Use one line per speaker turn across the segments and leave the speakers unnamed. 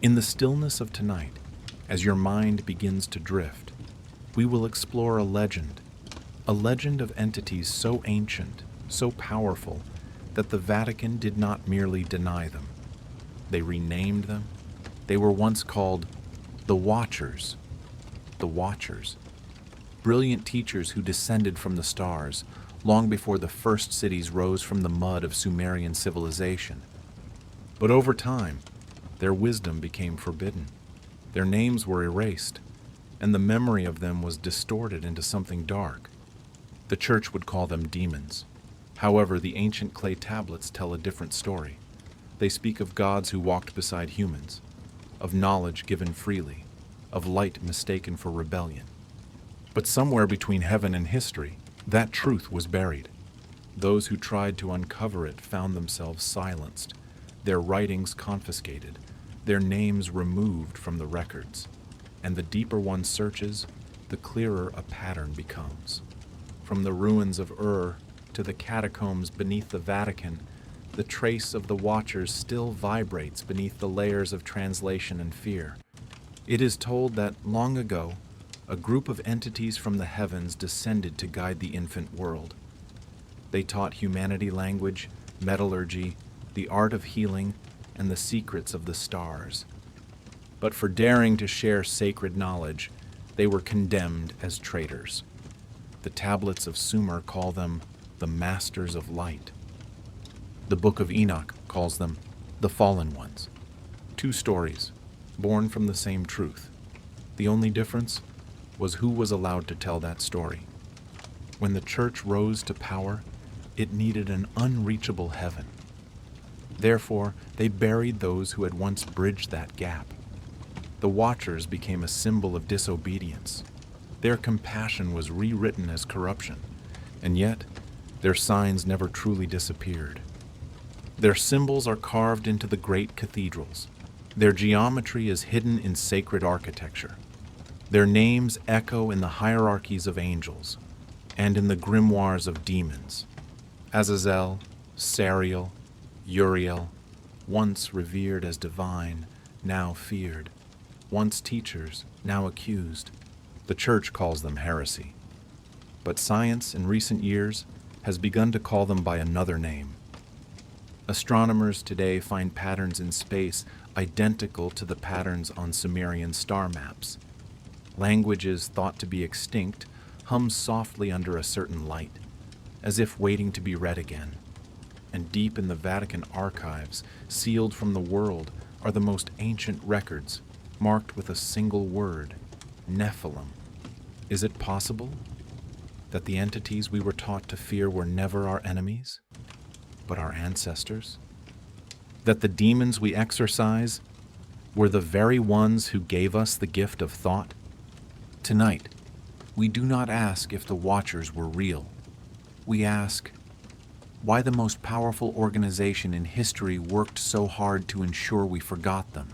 In the stillness of tonight, as your mind begins to drift, we will explore a legend of entities so ancient, so powerful, that the Vatican did not merely deny them. They renamed them. They were once called TheWatchers. TheWatchers. Brilliant teachers who descended from the stars long before the first cities rose from the mud of Sumerian civilization. But over time, their wisdom became forbidden. Their names were erased, and the memory of them was distorted into something dark. The church would call them demons. However, the ancient clay tablets tell a different story. They speak of gods who walked beside humans, of knowledge given freely, of light mistaken for rebellion. But somewhere between heaven and history, that truth was buried. Those who tried to uncover it found themselves silenced, their writings confiscated, their names removed from the records. And the deeper one searches, the clearer a pattern becomes. From the ruins of Ur to the catacombs beneath the Vatican, the trace of the Watchers still vibrates beneath the layers of translation and fear. It is told that long ago, a group of entities from the heavens descended to guide the infant world. They taught humanity language, metallurgy, the art of healing, and the secrets of the stars. But for daring to share sacred knowledge, they were condemned as traitors. The tablets of Sumer call them the Masters of Light. The Book of Enoch calls them the Fallen Ones. Two stories, born from the same truth. The only difference was who was allowed to tell that story. When the church rose to power, it needed an unreachable heaven. Therefore, they buried those who had once bridged that gap. The Watchers became a symbol of disobedience. Their compassion was rewritten as corruption, and yet their signs never truly disappeared. Their symbols are carved into the great cathedrals. Their geometry is hidden in sacred architecture. Their names echo in the hierarchies of angels and in the grimoires of demons. Azazel, Sariel, Uriel, once revered as divine, now feared. Once teachers, now accused. The church calls them heresy. But science in recent years has begun to call them by another name. Astronomers today find patterns in space identical to the patterns on Sumerian star maps. Languages thought to be extinct hum softly under a certain light, as if waiting to be read again. And deep in the Vatican archives, sealed from the world, are the most ancient records, marked with a single word, Nephilim. Is it possible that the entities we were taught to fear were never our enemies, but our ancestors? That the demons we exorcise were the very ones who gave us the gift of thought? Tonight, we do not ask if the Watchers were real. We ask why the most powerful organization in history worked so hard to ensure we forgot them.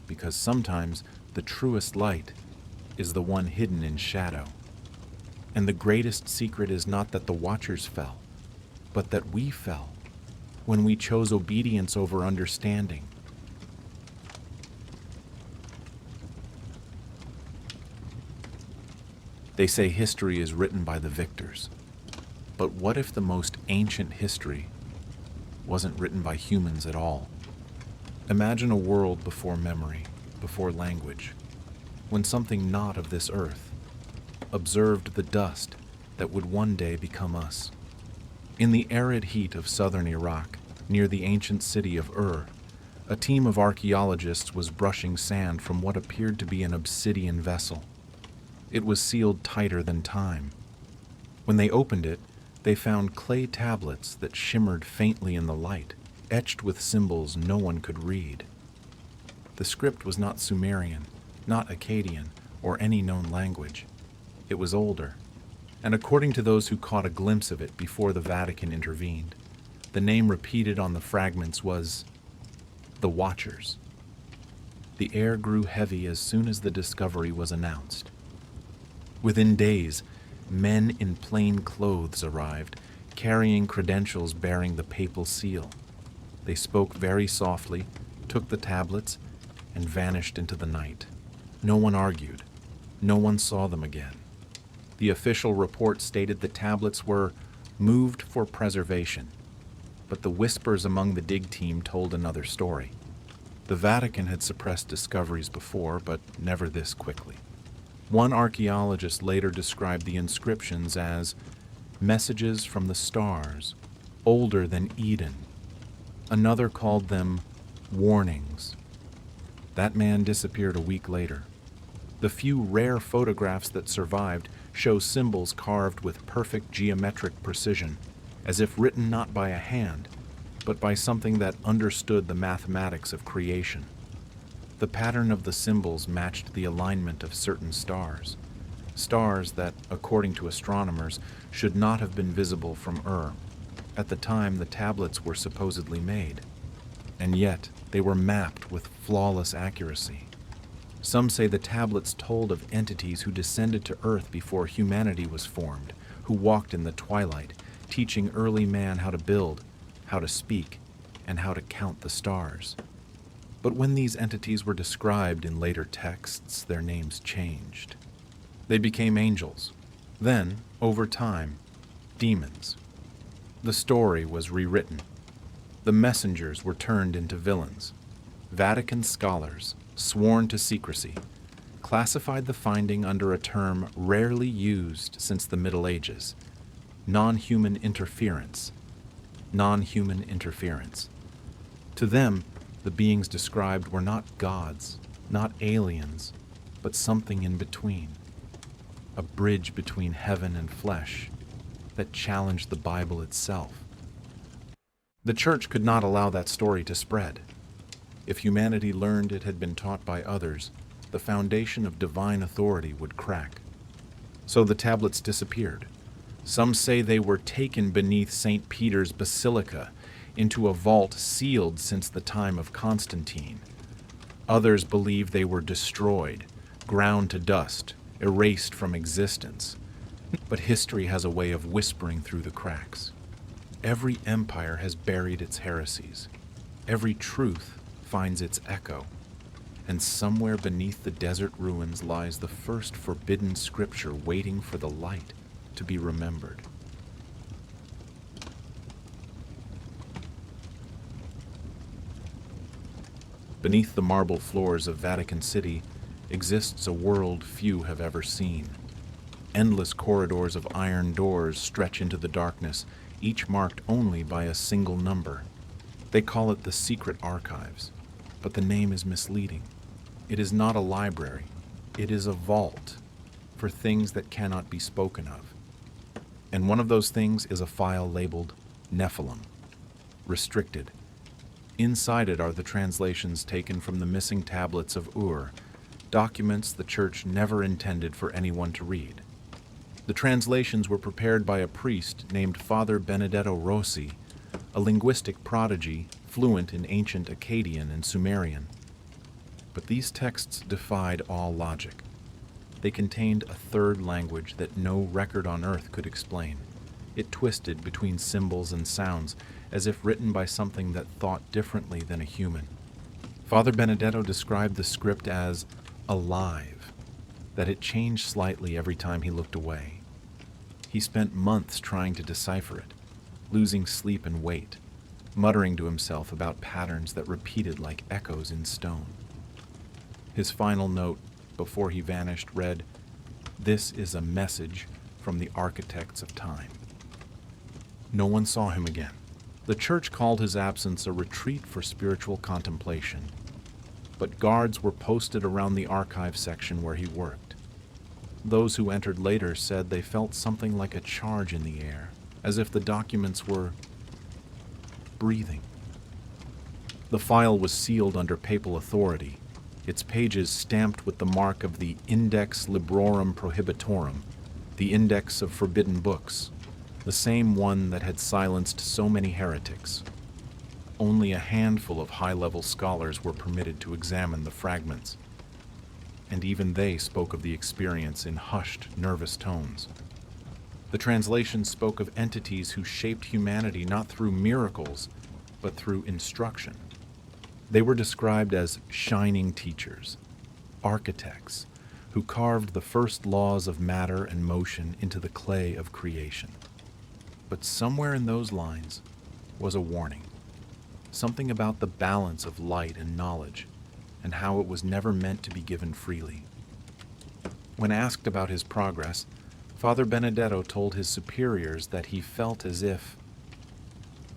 Because sometimes the truest light is the one hidden in shadow. And the greatest secret is not that the Watchers fell, but that we fell when we chose obedience over understanding. They say history is written by the victors. But what if the most ancient history wasn't written by humans at all? Imagine a world before memory, before language, when something not of this earth observed the dust that would one day become us. In the arid heat of southern Iraq, near the ancient city of Ur, a team of archaeologists was brushing sand from what appeared to be an obsidian vessel. It was sealed tighter than time. When they opened it, they found clay tablets that shimmered faintly in the light, etched with symbols no one could read. The script was not Sumerian, not Akkadian, or any known language. It was older, and according to those who caught a glimpse of it before the Vatican intervened, the name repeated on the fragments was the Watchers. The air grew heavy as soon as the discovery was announced. Within days, men in plain clothes arrived, carrying credentials bearing the papal seal. They spoke very softly, took the tablets, and vanished into the night. No one argued. No one saw them again. The official report stated the tablets were moved for preservation, but the whispers among the dig team told another story. The Vatican had suppressed discoveries before, but never this quickly. One archaeologist later described the inscriptions as messages from the stars, older than Eden. Another called them warnings. That man disappeared a week later. The few rare photographs that survived show symbols carved with perfect geometric precision, as if written not by a hand, but by something that understood the mathematics of creation. The pattern of the symbols matched the alignment of certain stars, stars that, according to astronomers, should not have been visible from Ur, at the time the tablets were supposedly made. And yet, they were mapped with flawless accuracy. Some say the tablets told of entities who descended to Earth before humanity was formed, who walked in the twilight, teaching early man how to build, how to speak, and how to count the stars. But when these entities were described in later texts, their names changed. They became angels. Then, over time, demons. The story was rewritten. The messengers were turned into villains. Vatican scholars, sworn to secrecy, classified the finding under a term rarely used since the Middle Ages: non-human interference. Non-human interference. To them, the beings described were not gods, not aliens, but something in between. A bridge between heaven and flesh that challenged the Bible itself. The Church could not allow that story to spread. If humanity learned it had been taught by others, the foundation of divine authority would crack. So the tablets disappeared. Some say they were taken beneath St. Peter's Basilica into a vault sealed since the time of Constantine. Others believe they were destroyed, ground to dust, erased from existence. But history has a way of whispering through the cracks. Every empire has buried its heresies. Every truth finds its echo. And somewhere beneath the desert ruins lies the first forbidden scripture waiting for the light to be remembered. Beneath the marble floors of Vatican City exists a world few have ever seen. Endless corridors of iron doors stretch into the darkness, each marked only by a single number. They call it the Secret Archives, but the name is misleading. It is not a library. It is a vault for things that cannot be spoken of. And one of those things is a file labeled Nephilim, restricted. Inside it are the translations taken from the missing tablets of Ur, documents the Church never intended for anyone to read. The translations were prepared by a priest named Father Benedetto Rossi, a linguistic prodigy fluent in ancient Akkadian and Sumerian. But these texts defied all logic. They contained a third language that no record on earth could explain. It twisted between symbols and sounds, as if written by something that thought differently than a human. Father Benedetto described the script as alive, that it changed slightly every time he looked away. He spent months trying to decipher it, losing sleep and weight, muttering to himself about patterns that repeated like echoes in stone. His final note, before he vanished, read, "This is a message from the architects of time." No one saw him again. The Church called his absence a retreat for spiritual contemplation, but guards were posted around the archive section where he worked. Those who entered later said they felt something like a charge in the air, as if the documents were breathing. The file was sealed under papal authority, its pages stamped with the mark of the Index Librorum Prohibitorum, the Index of Forbidden Books, the same one that had silenced so many heretics. Only a handful of high-level scholars were permitted to examine the fragments, and even they spoke of the experience in hushed, nervous tones. The translations spoke of entities who shaped humanity not through miracles, but through instruction. They were described as shining teachers, architects, who carved the first laws of matter and motion into the clay of creation. But somewhere in those lines was a warning, something about the balance of light and knowledge, and how it was never meant to be given freely. When asked about his progress, Father Benedetto told his superiors that he felt as if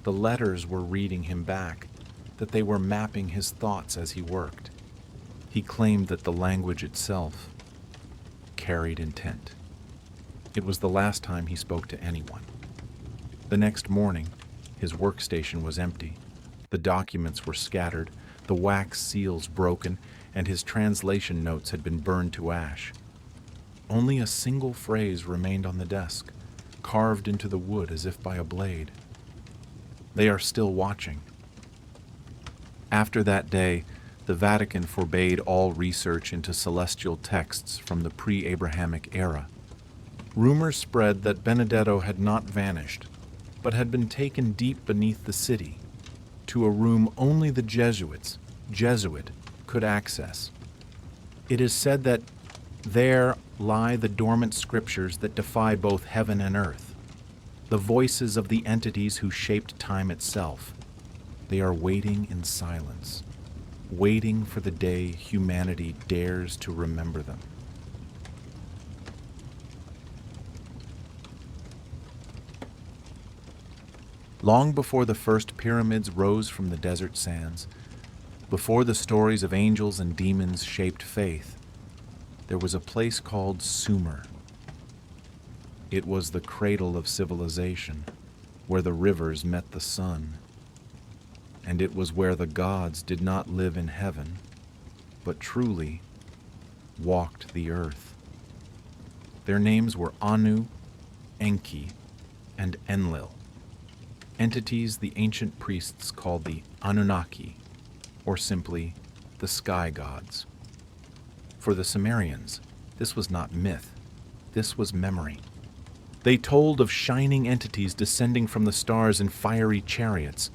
the letters were reading him back, that they were mapping his thoughts as he worked. He claimed that the language itself carried intent. It was the last time he spoke to anyone. The next morning, his workstation was empty. The documents were scattered, the wax seals broken, and his translation notes had been burned to ash. Only a single phrase remained on the desk, carved into the wood as if by a blade. They are still watching. After that day, the Vatican forbade all research into celestial texts from the pre-Abrahamic era. Rumors spread that Benedetto had not vanished, but had been taken deep beneath the city, to a room only the Jesuit, could access. It is said that there lie the dormant scriptures that defy both heaven and earth, the voices of the entities who shaped time itself. They are waiting in silence, waiting for the day humanity dares to remember them. Long before the first pyramids rose from the desert sands, before the stories of angels and demons shaped faith, there was a place called Sumer. It was the cradle of civilization, where the rivers met the sun. And it was where the gods did not live in heaven, but truly walked the earth. Their names were Anu, Enki, and Enlil, entities the ancient priests called the Anunnaki, or simply the sky gods. For the Sumerians, this was not myth, this was memory. They told of shining entities descending from the stars in fiery chariots,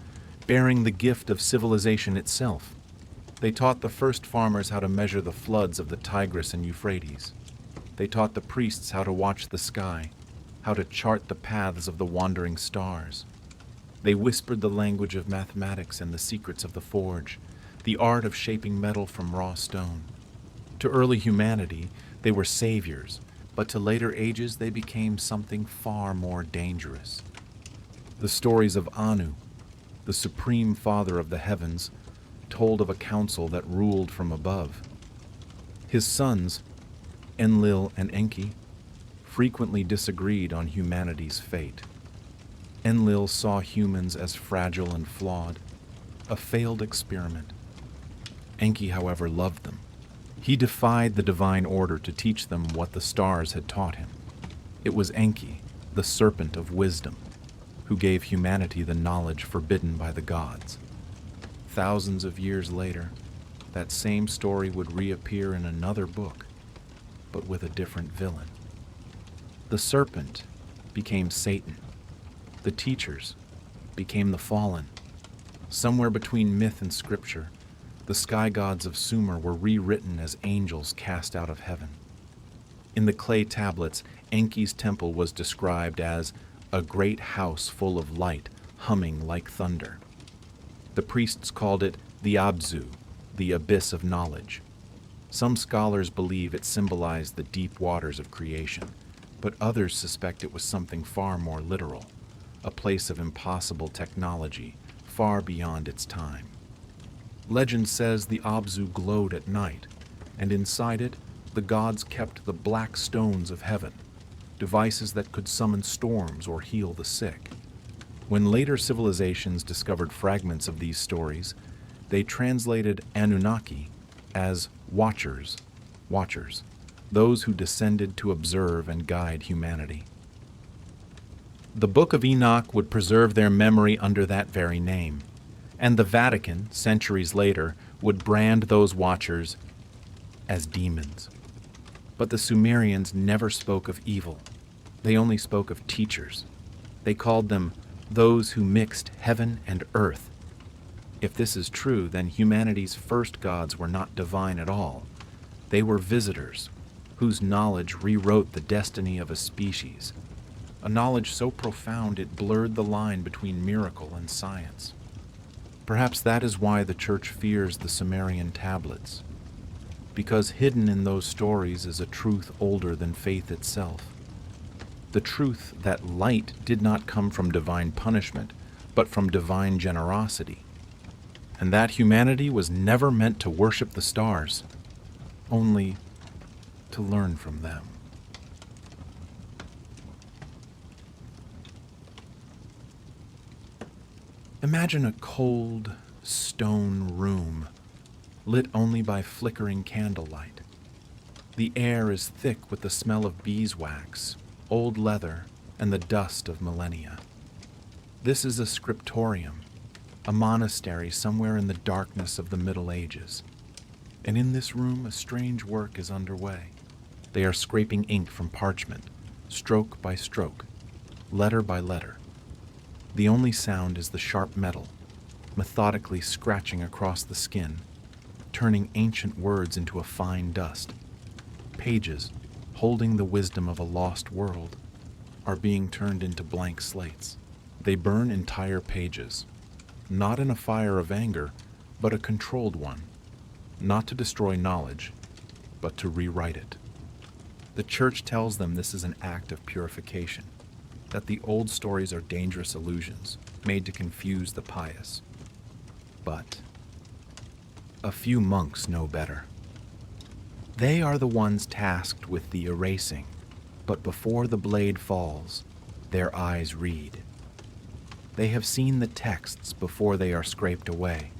bearing the gift of civilization itself. They taught the first farmers how to measure the floods of the Tigris and Euphrates. They taught the priests how to watch the sky, how to chart the paths of the wandering stars. They whispered the language of mathematics and the secrets of the forge, the art of shaping metal from raw stone. To early humanity, they were saviors, but to later ages they became something far more dangerous. The stories of Anu, the supreme father of the heavens, told of a council that ruled from above. His sons, Enlil and Enki, frequently disagreed on humanity's fate. Enlil saw humans as fragile and flawed, a failed experiment. Enki, however, loved them. He defied the divine order to teach them what the stars had taught him. It was Enki, the serpent of wisdom, who gave humanity the knowledge forbidden by the gods. Thousands of years later, that same story would reappear in another book, but with a different villain. The serpent became Satan. The teachers became the fallen. Somewhere between myth and scripture, the sky gods of Sumer were rewritten as angels cast out of heaven. In the clay tablets, Enki's temple was described as a great house full of light, humming like thunder. The priests called it the Abzu, the abyss of knowledge. Some scholars believe it symbolized the deep waters of creation, but others suspect it was something far more literal, a place of impossible technology, far beyond its time. Legend says the Abzu glowed at night, and inside it, the gods kept the black stones of heaven, devices that could summon storms or heal the sick. When later civilizations discovered fragments of these stories, they translated Anunnaki as watchers, those who descended to observe and guide humanity. The Book of Enoch would preserve their memory under that very name, and the Vatican, centuries later, would brand those watchers as demons. But the Sumerians never spoke of evil. They only spoke of teachers. They called them those who mixed heaven and earth. If this is true, then humanity's first gods were not divine at all. They were visitors, whose knowledge rewrote the destiny of a species, a knowledge so profound it blurred the line between miracle and science. Perhaps that is why the Church fears the Sumerian tablets, because hidden in those stories is a truth older than faith itself. The truth that light did not come from divine punishment, but from divine generosity, and that humanity was never meant to worship the stars, only to learn from them. Imagine a cold, stone room, lit only by flickering candlelight. The air is thick with the smell of beeswax, old leather, and the dust of millennia. This is a scriptorium, a monastery somewhere in the darkness of the Middle Ages. And in this room, a strange work is underway. They are scraping ink from parchment, stroke by stroke, letter by letter. The only sound is the sharp metal, methodically scratching across the skin, turning ancient words into a fine dust. Pages, holding the wisdom of a lost world, are being turned into blank slates. They burn entire pages, not in a fire of anger, but a controlled one, not to destroy knowledge, but to rewrite it. The Church tells them this is an act of purification, that the old stories are dangerous illusions made to confuse the pious. But a few monks know better. They are the ones tasked with the erasing, but before the blade falls, their eyes read. They have seen the texts before they are scraped away.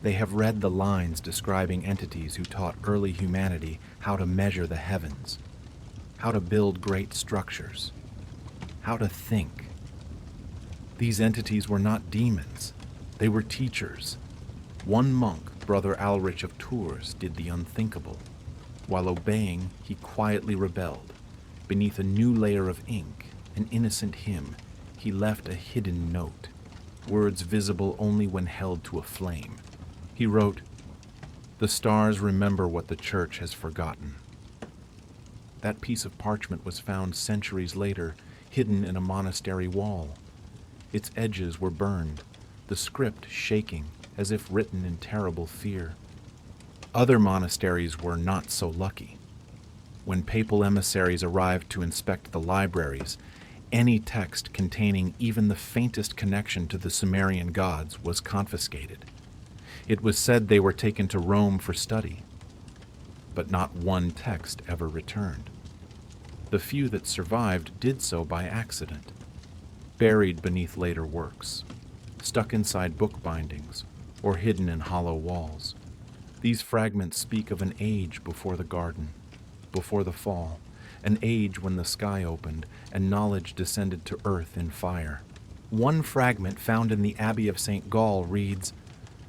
They have read the lines describing entities who taught early humanity how to measure the heavens, how to build great structures, how to think. These entities were not demons. They were teachers. One monk, Brother Alrich of Tours, did the unthinkable. While obeying, he quietly rebelled. Beneath a new layer of ink, an innocent hymn, he left a hidden note, words visible only when held to a flame. He wrote, "The stars remember what the Church has forgotten." That piece of parchment was found centuries later, hidden in a monastery wall. Its edges were burned, the script shaking as if written in terrible fear. Other monasteries were not so lucky. When papal emissaries arrived to inspect the libraries, any text containing even the faintest connection to the Sumerian gods was confiscated. It was said they were taken to Rome for study, but not one text ever returned. The few that survived did so by accident, buried beneath later works, stuck inside book bindings, or hidden in hollow walls. These fragments speak of an age before the garden, before the fall, an age when the sky opened and knowledge descended to earth in fire. One fragment found in the Abbey of St. Gall reads,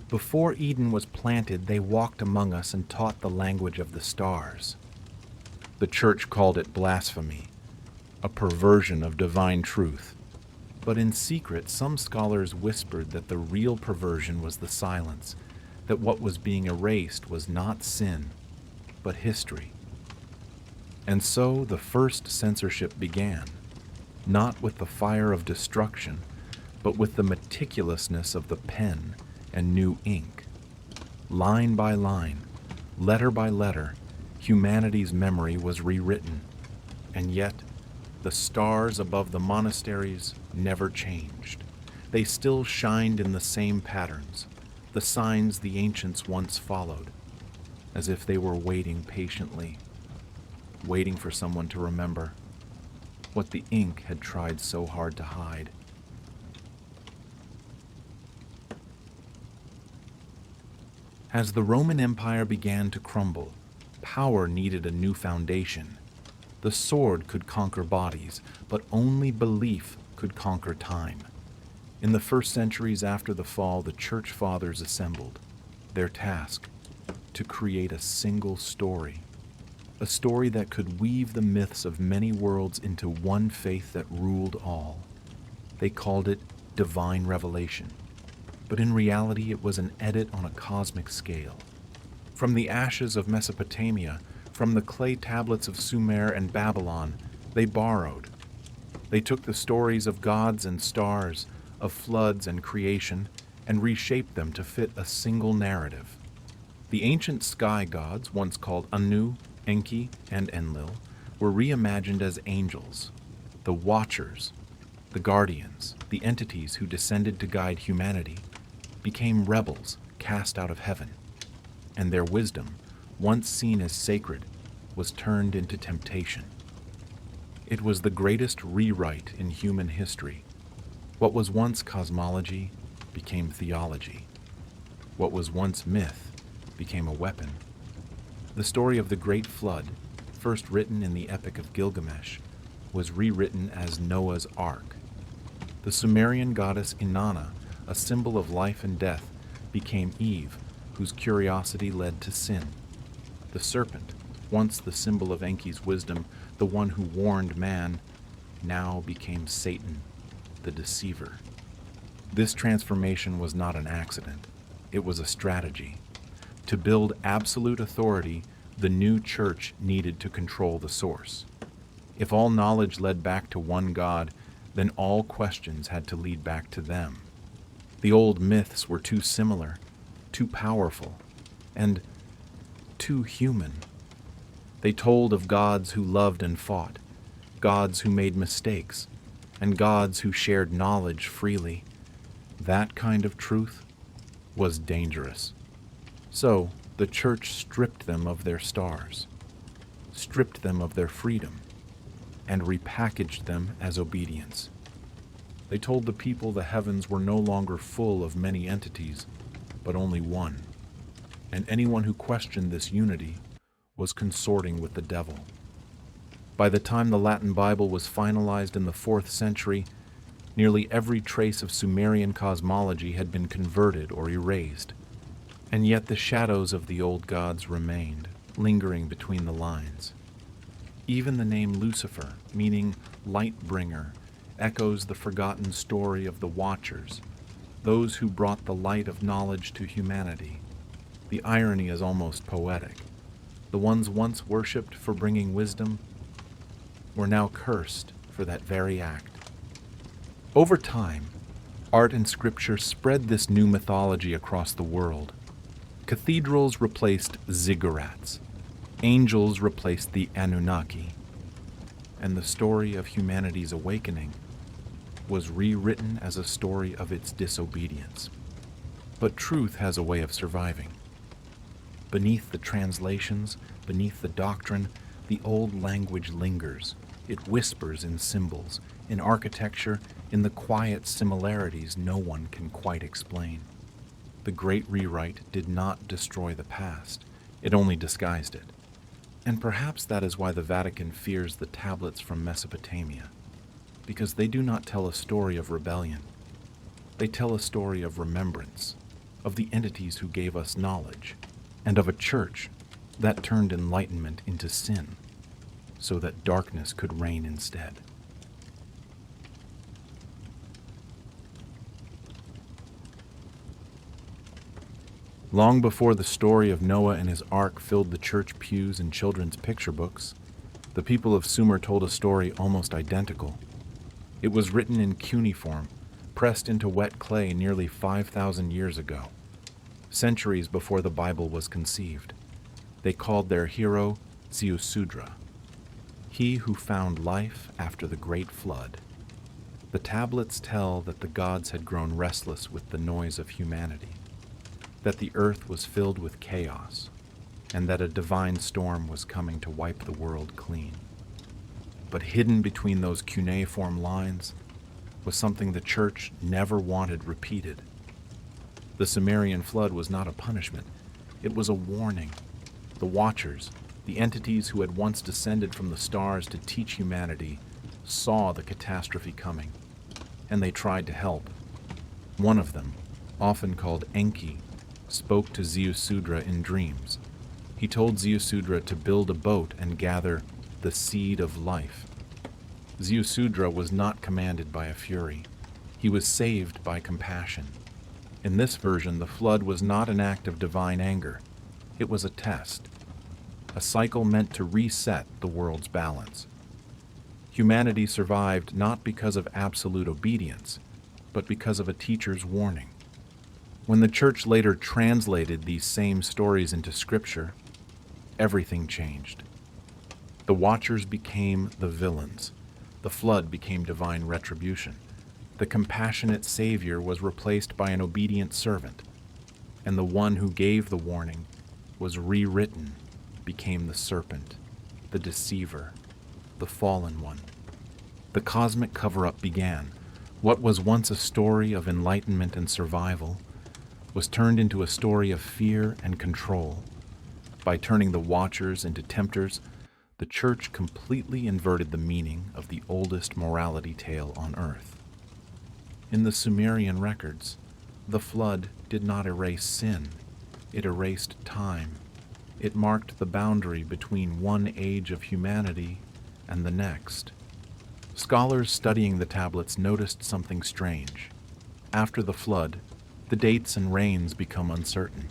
"Before Eden was planted, they walked among us and taught the language of the stars." The Church called it blasphemy, a perversion of divine truth. But in secret, some scholars whispered that the real perversion was the silence, that what was being erased was not sin, but history. And so the first censorship began, not with the fire of destruction, but with the meticulousness of the pen and new ink. Line by line, letter by letter, humanity's memory was rewritten, and yet the stars above the monasteries never changed. They still shined in the same patterns, the signs the ancients once followed, as if they were waiting patiently, waiting for someone to remember what the ink had tried so hard to hide. As the Roman Empire began to crumble, power needed a new foundation. The sword could conquer bodies, but only belief could conquer time. In the first centuries after the fall, the Church Fathers assembled. Their task, to create a single story, a story that could weave the myths of many worlds into one faith that ruled all. They called it divine revelation. but in reality it was an edit on a cosmic scale. From the ashes of Mesopotamia, from the clay tablets of Sumer and Babylon, they borrowed. They took the stories of gods and stars, of floods and creation, and reshaped them to fit a single narrative. The ancient sky gods, once called Anu, Enki, and Enlil, were reimagined as angels, the Watchers, the Guardians, the entities who descended to guide humanity, became rebels cast out of heaven, and their wisdom, once seen as sacred, was turned into temptation. It was the greatest rewrite in human history. What was once cosmology became theology. What was once myth became a weapon. The story of the Great Flood, first written in the Epic of Gilgamesh, was rewritten as Noah's Ark. The Sumerian goddess Inanna, a symbol of life and death, became Eve, whose curiosity led to sin. The serpent, once the symbol of Enki's wisdom, the one who warned man, now became Satan, the deceiver. This transformation was not an accident. It was a strategy. To build absolute authority, the new church needed to control the source. If all knowledge led back to one God, then all questions had to lead back to them. The old myths were too similar, too powerful, and too human. They told of gods who loved and fought, gods who made mistakes, and gods who shared knowledge freely. That kind of truth was dangerous. So the church stripped them of their stars, stripped them of their freedom, and repackaged them as obedience. They told the people the heavens were no longer full of many entities, but only one, and anyone who questioned this unity was consorting with the devil. By the time the Latin Bible was finalized in the 4th century, nearly every trace of Sumerian cosmology had been converted or erased, and yet the shadows of the old gods remained, lingering between the lines. Even the name Lucifer, meaning light bringer, echoes the forgotten story of the Watchers, those who brought the light of knowledge to humanity. The irony is almost poetic. The ones once worshipped for bringing wisdom were now cursed for that very act. Over time, art and scripture spread this new mythology across the world. Cathedrals replaced ziggurats. Angels replaced the Anunnaki. And the story of humanity's awakening was rewritten as a story of its disobedience. But truth has a way of surviving. Beneath the translations, beneath the doctrine, the old language lingers. It whispers in symbols, in architecture, in the quiet similarities no one can quite explain. The Great Rewrite did not destroy the past, it only disguised it. And perhaps that is why the Vatican fears the tablets from Mesopotamia, because they do not tell a story of rebellion. They tell a story of remembrance, of the entities who gave us knowledge, and of a church that turned enlightenment into sin, so that darkness could reign instead. Long before the story of Noah and his ark filled the church pews and children's picture books, the people of Sumer told a story almost identical. It was written in cuneiform, pressed into wet clay nearly 5,000 years ago, centuries before the Bible was conceived. They called their hero Ziusudra, he who found life after the great flood. The tablets tell that the gods had grown restless with the noise of humanity, that the earth was filled with chaos, and that a divine storm was coming to wipe the world clean. But hidden between those cuneiform lines was something the church never wanted repeated. The Sumerian flood was not a punishment, it was a warning. The Watchers, the entities who had once descended from the stars to teach humanity, saw the catastrophe coming, and they tried to help. One of them, often called Enki, spoke to Ziusudra in dreams. He told Ziusudra to build a boat and gather the seed of life. Ziusudra was not commanded by a fury. He was saved by compassion. In this version, the flood was not an act of divine anger. It was a test, a cycle meant to reset the world's balance. Humanity survived not because of absolute obedience, but because of a teacher's warning. When the church later translated these same stories into scripture, everything changed. The Watchers became the villains. The flood became divine retribution. The compassionate Savior was replaced by an obedient servant, and the one who gave the warning was rewritten, became the serpent, the deceiver, the fallen one. The cosmic cover-up began. What was once a story of enlightenment and survival was turned into a story of fear and control. By turning the Watchers into tempters, the Church completely inverted the meaning of the oldest morality tale on earth. In the Sumerian records, the flood did not erase sin. It erased time. It marked the boundary between one age of humanity and the next. Scholars studying the tablets noticed something strange. After the flood, the dates and reigns become uncertain.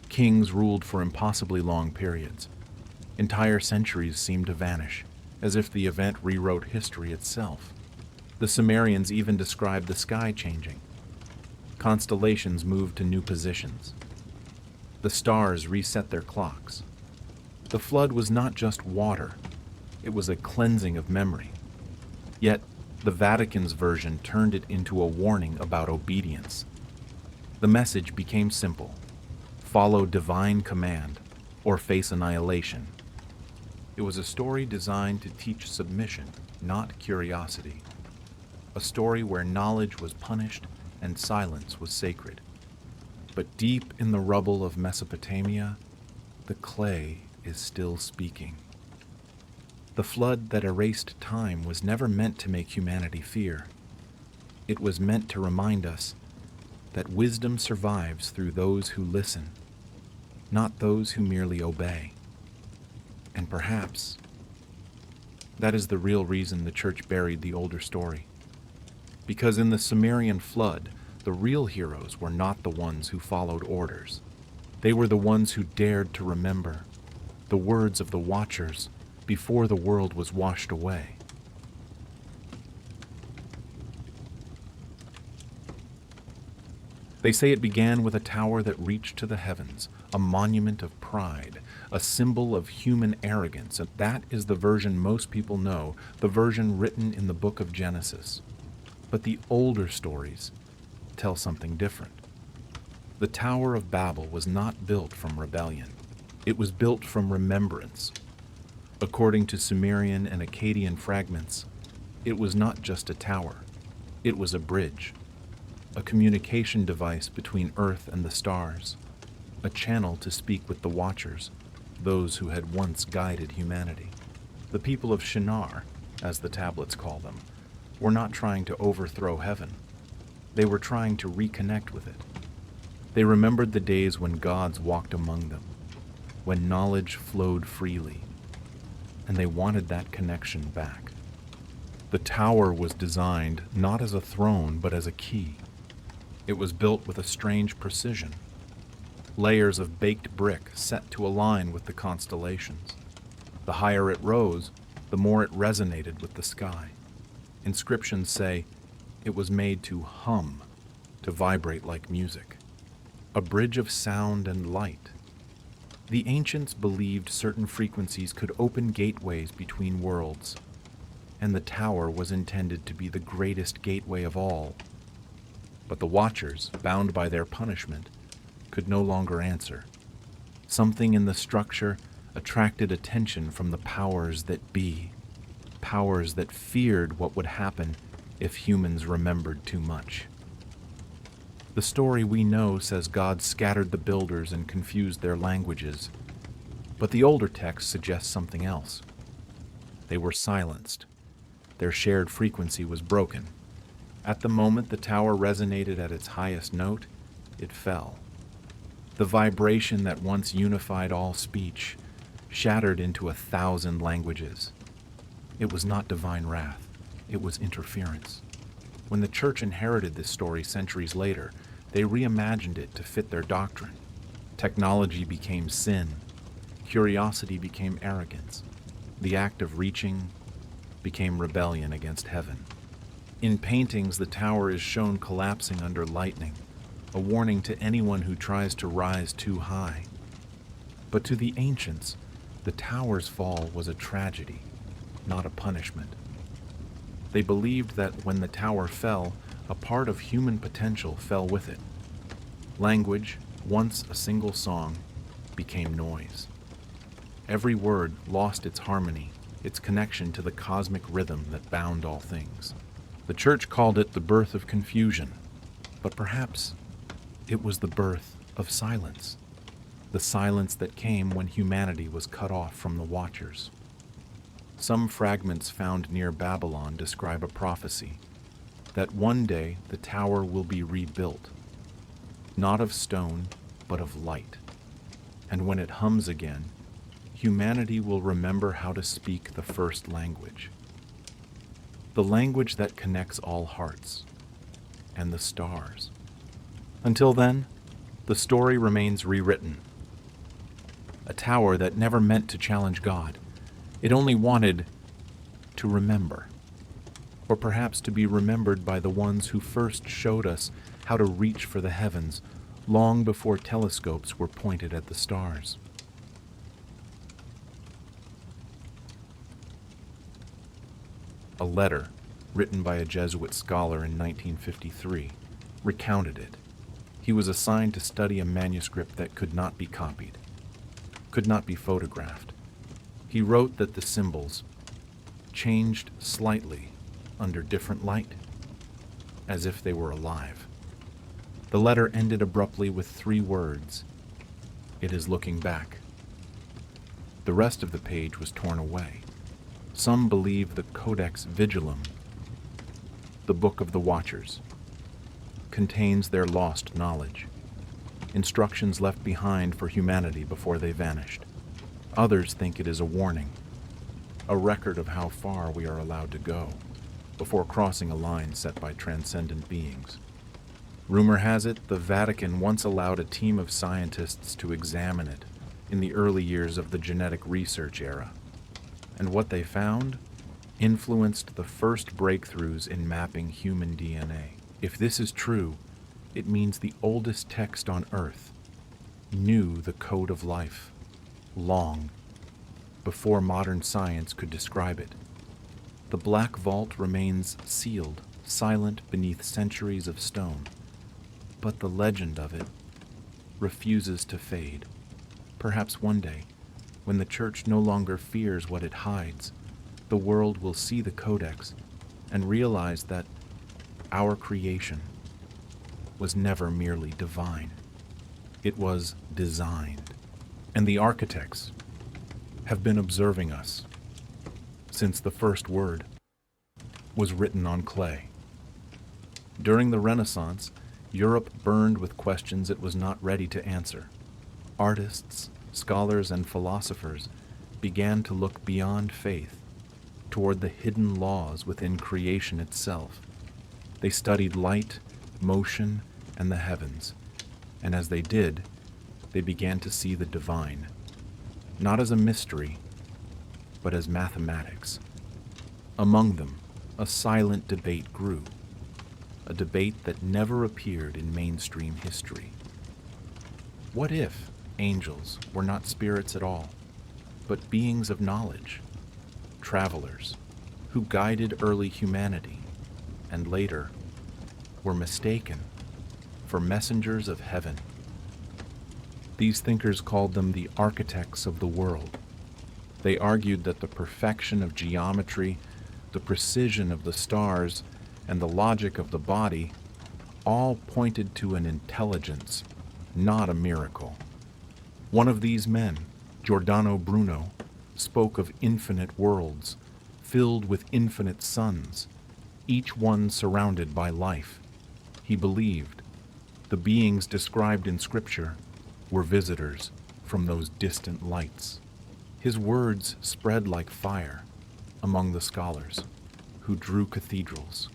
Kings ruled for impossibly long periods. Entire centuries seemed to vanish, as if the event rewrote history itself. The Sumerians even described the sky changing. Constellations moved to new positions. The stars reset their clocks. The flood was not just water, it was a cleansing of memory. Yet, the Vatican's version turned it into a warning about obedience. The message became simple: follow divine command, or face annihilation. It was a story designed to teach submission, not curiosity. A story where knowledge was punished and silence was sacred. But deep in the rubble of Mesopotamia, the clay is still speaking. The flood that erased time was never meant to make humanity fear. It was meant to remind us that wisdom survives through those who listen, not those who merely obey. And perhaps that is the real reason the Church buried the older story. Because in the Sumerian flood, the real heroes were not the ones who followed orders. They were the ones who dared to remember the words of the Watchers before the world was washed away. They say it began with a tower that reached to the heavens, a monument of pride, a symbol of human arrogance, and that is the version most people know, the version written in the book of Genesis. But the older stories tell something different. The Tower of Babel was not built from rebellion. It was built from remembrance. According to Sumerian and Akkadian fragments, it was not just a tower. It was a bridge, a communication device between Earth and the stars, a channel to speak with the Watchers, those who had once guided humanity. The people of Shinar, as the tablets call them, were not trying to overthrow heaven. They were trying to reconnect with it. They remembered the days when gods walked among them, when knowledge flowed freely, and they wanted that connection back. The tower was designed not as a throne, but as a key. It was built with a strange precision. Layers of baked brick set to align with the constellations. The higher it rose, the more it resonated with the sky. Inscriptions say it was made to hum, to vibrate like music. A bridge of sound and light. The ancients believed certain frequencies could open gateways between worlds, and the tower was intended to be the greatest gateway of all. But the Watchers, bound by their punishment, could no longer answer. Something in the structure attracted attention from the powers that be, powers that feared what would happen if humans remembered too much. The story we know says God scattered the builders and confused their languages, but the older text suggests something else. They were silenced. Their shared frequency was broken. At the moment the tower resonated at its highest note, it fell. The vibration that once unified all speech shattered into 1,000 languages. It was not divine wrath, it was interference. When the Church inherited this story centuries later, They reimagined it to fit their doctrine. Technology became sin. Curiosity became arrogance. The act of reaching became rebellion against heaven. In paintings, the tower is shown collapsing under lightning, a warning to anyone who tries to rise too high. But to the ancients, the tower's fall was a tragedy, not a punishment. They believed that when the tower fell, a part of human potential fell with it. Language, once a single song, became noise. Every word lost its harmony, its connection to the cosmic rhythm that bound all things. The church called it the birth of confusion, but perhaps it was the birth of silence, the silence that came when humanity was cut off from the Watchers. Some fragments found near Babylon describe a prophecy that one day the tower will be rebuilt, not of stone, but of light. And when it hums again, humanity will remember how to speak the first language, the language that connects all hearts and the stars. Until then, the story remains rewritten. A tower that never meant to challenge God. It only wanted to remember, or perhaps to be remembered by the ones who first showed us how to reach for the heavens long before telescopes were pointed at the stars. A letter, written by a Jesuit scholar in 1953, recounted it. He was assigned to study a manuscript that could not be copied, could not be photographed. He wrote that the symbols changed slightly under different light, as if they were alive. The letter ended abruptly with 3 words: "It is looking back." The rest of the page was torn away. Some believe the Codex Vigilum, the Book of the Watchers, contains their lost knowledge, instructions left behind for humanity before they vanished. Others think it is a warning, a record of how far we are allowed to go before crossing a line set by transcendent beings. Rumor has it the Vatican once allowed a team of scientists to examine it in the early years of the genetic research era, and what they found influenced the first breakthroughs in mapping human DNA. If this is true, it means the oldest text on Earth knew the code of life long before modern science could describe it. The black vault remains sealed, silent beneath centuries of stone, but the legend of it refuses to fade. Perhaps one day, when the Church no longer fears what it hides, the world will see the Codex and realize that our creation was never merely divine. It was designed, and the architects have been observing us since the first word was written on clay. During the Renaissance, Europe burned with questions it was not ready to answer. Artists, scholars, and philosophers began to look beyond faith toward the hidden laws within creation itself. They studied light, motion, and the heavens, and as they did, they began to see the divine, not as a mystery, but as mathematics. Among them, a silent debate grew, a debate that never appeared in mainstream history. What if angels were not spirits at all, but beings of knowledge, travelers who guided early humanity and later were mistaken for messengers of heaven? These thinkers called them the architects of the world. They argued that the perfection of geometry, the precision of the stars, and the logic of the body all pointed to an intelligence, not a miracle. One of these men, Giordano Bruno, spoke of infinite worlds, filled with infinite suns, each one surrounded by life. He believed the beings described in Scripture were visitors from those distant lights. His words spread like fire among the scholars who drew cathedrals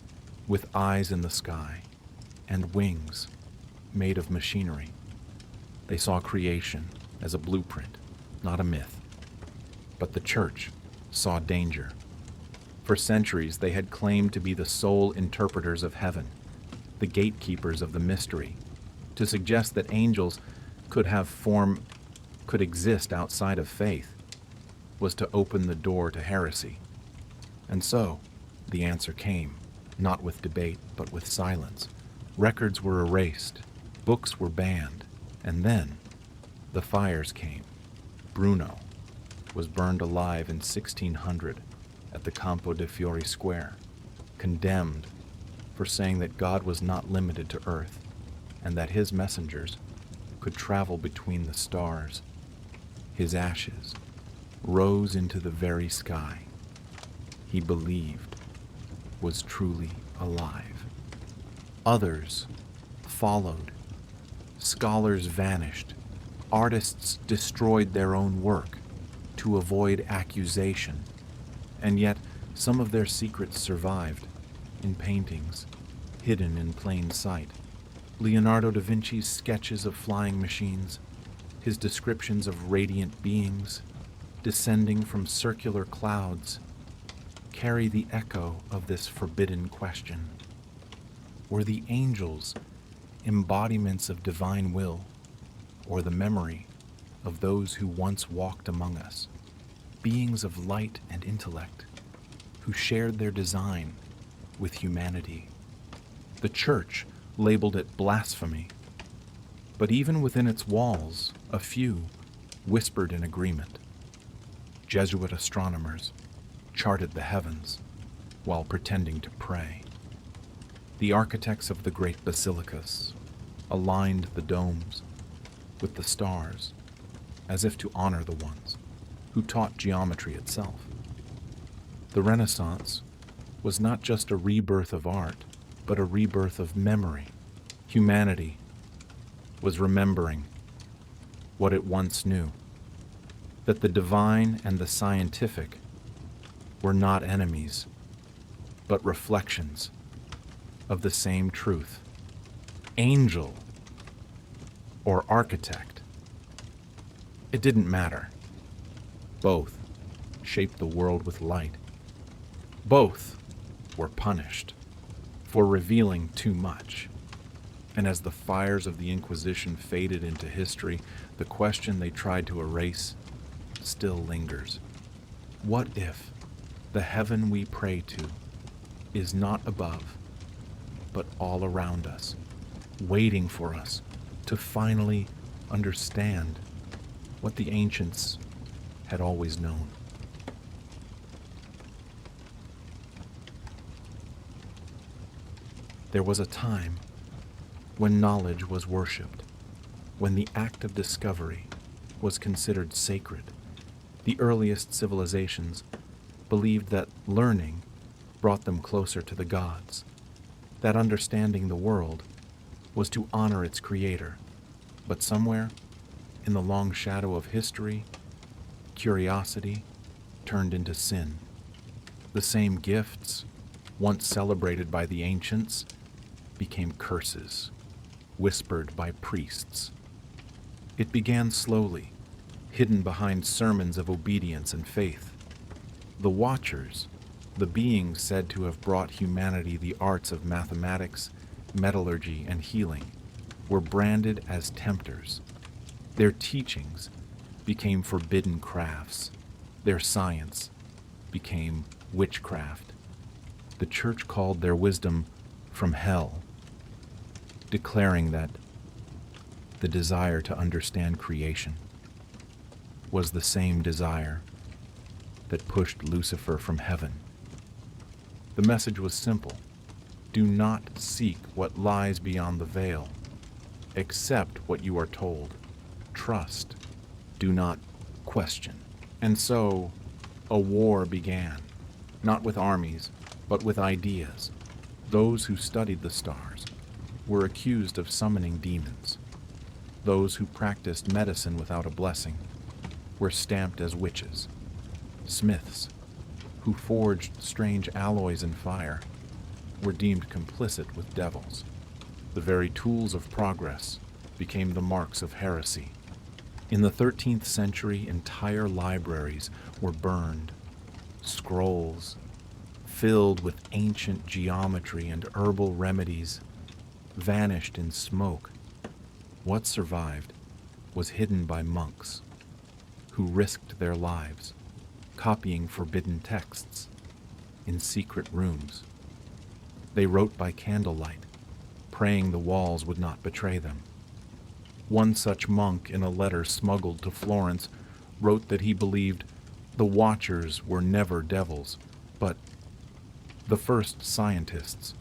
with eyes in the sky and wings made of machinery. They saw creation as a blueprint, not a myth. But the church saw danger. For centuries, they had claimed to be the sole interpreters of heaven, the gatekeepers of the mystery. To suggest that angels could exist outside of faith was to open the door to heresy. And so, the answer came, not with debate, but with silence. Records were erased, books were banned, and then the fires came. Bruno was burned alive in 1600 at the Campo de Fiori Square, condemned for saying that God was not limited to earth and that his messengers could travel between the stars. His ashes rose into the very sky he believed was truly alive. Others followed. Scholars vanished. Artists destroyed their own work to avoid accusation, and yet some of their secrets survived in paintings hidden in plain sight. Leonardo da Vinci's sketches of flying machines, his descriptions of radiant beings descending from circular clouds, carry the echo of this forbidden question. Were the angels embodiments of divine will, or the memory of those who once walked among us, beings of light and intellect, who shared their design with humanity? The church labeled it blasphemy, but even within its walls, a few whispered in agreement. Jesuit astronomers charted the heavens while pretending to pray. The architects of the great basilicas aligned the domes with the stars as if to honor the ones who taught geometry itself. The Renaissance was not just a rebirth of art, but a rebirth of memory. Humanity was remembering what it once knew, that the divine and the scientific were not enemies, but reflections of the same truth. Angel or architect, it didn't matter. Both shaped the world with light. Both were punished for revealing too much. And as the fires of the Inquisition faded into history, the question they tried to erase still lingers. What if the heaven we pray to is not above, but all around us, waiting for us to finally understand what the ancients had always known? There was a time when knowledge was worshipped, when the act of discovery was considered sacred. The earliest civilizations believed that learning brought them closer to the gods, that understanding the world was to honor its creator. But somewhere in the long shadow of history, curiosity turned into sin. The same gifts, once celebrated by the ancients, became curses, whispered by priests. It began slowly, hidden behind sermons of obedience and faith. The Watchers, the beings said to have brought humanity the arts of mathematics, metallurgy, and healing, were branded as tempters. Their teachings became forbidden crafts. Their science became witchcraft. The church called their wisdom from hell, declaring that the desire to understand creation was the same desire that pushed Lucifer from heaven. The message was simple. Do not seek what lies beyond the veil. Accept what you are told. Trust. Do not question. And so, a war began, not with armies, but with ideas. Those who studied the stars were accused of summoning demons. Those who practiced medicine without a blessing were stamped as witches. Smiths, who forged strange alloys in fire, were deemed complicit with devils. the very tools of progress, became the marks of heresy. In the 13th century, entire libraries were burned. Scrolls, filled with ancient geometry and herbal remedies, vanished in smoke. What survived was hidden by monks who risked their lives copying forbidden texts in secret rooms. They wrote by candlelight, praying the walls would not betray them. One such monk, in a letter smuggled to Florence, wrote that he believed the Watchers were never devils, but the first scientists,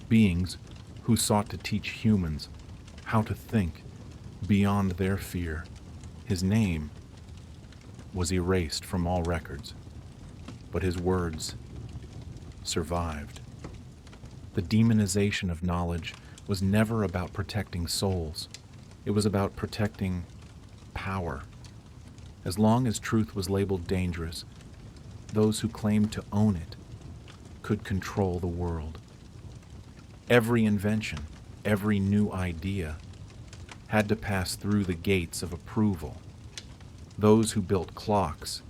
beings who sought to teach humans how to think beyond their fear. His name was erased from all records, but his words survived. The demonization of knowledge was never about protecting souls. It was about protecting power. As long as truth was labeled dangerous, those who claimed to own it could control the world. Every invention, every new idea had to pass through the gates of approval. Those who built clocks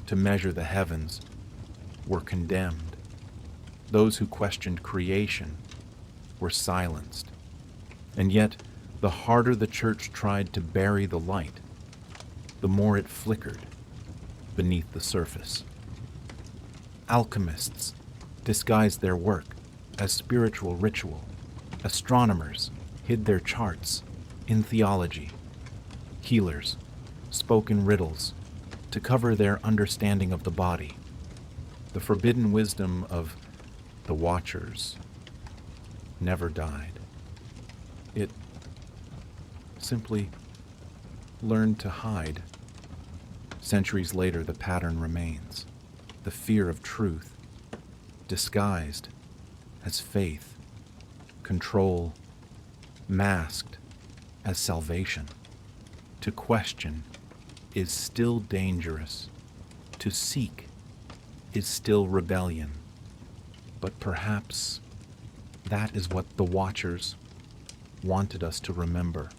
to measure the heavens were condemned. Those who questioned creation were silenced. And yet, the harder the church tried to bury the light, the more it flickered beneath the surface. Alchemists disguised their work as spiritual ritual. Astronomers hid their charts in theology. Healers spoke in riddles to cover their understanding of the body. The forbidden wisdom of the Watchers never died. It simply learned to hide. Centuries later, the pattern remains. The fear of truth, disguised as faith, control, masked as salvation. To question is still dangerous. To seek is still rebellion. But perhaps that is what the Watchers wanted us to remember.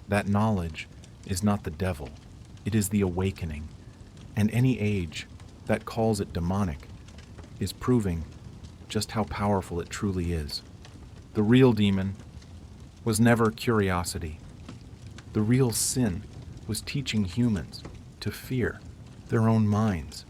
That knowledge is not the devil, it is the awakening. And any age that calls it demonic is proving just how powerful it truly is. The real demon was never curiosity. The real sin was teaching humans to fear their own minds.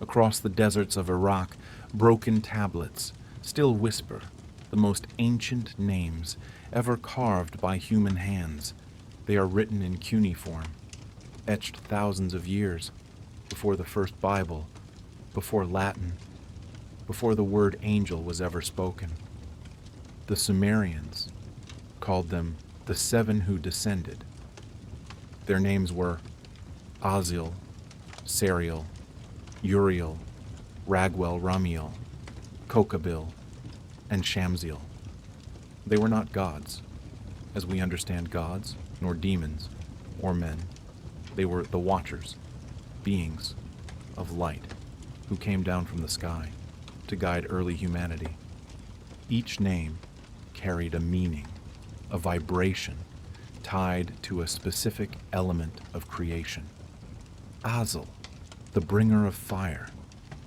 Across the deserts of Iraq, broken tablets still whisper the most ancient names ever carved by human hands. They are written in cuneiform, etched thousands of years before the first Bible, before Latin, before the word angel was ever spoken. The Sumerians called them the seven who descended. Their names were Azil, Serial, Uriel, Raguel Ramiel, Kokabil, and Shamsiel. They were not gods, as we understand gods, nor demons, or men. They were the Watchers, beings of light, who came down from the sky to guide early humanity. Each name carried a meaning, a vibration tied to a specific element of creation. Azil, the bringer of fire.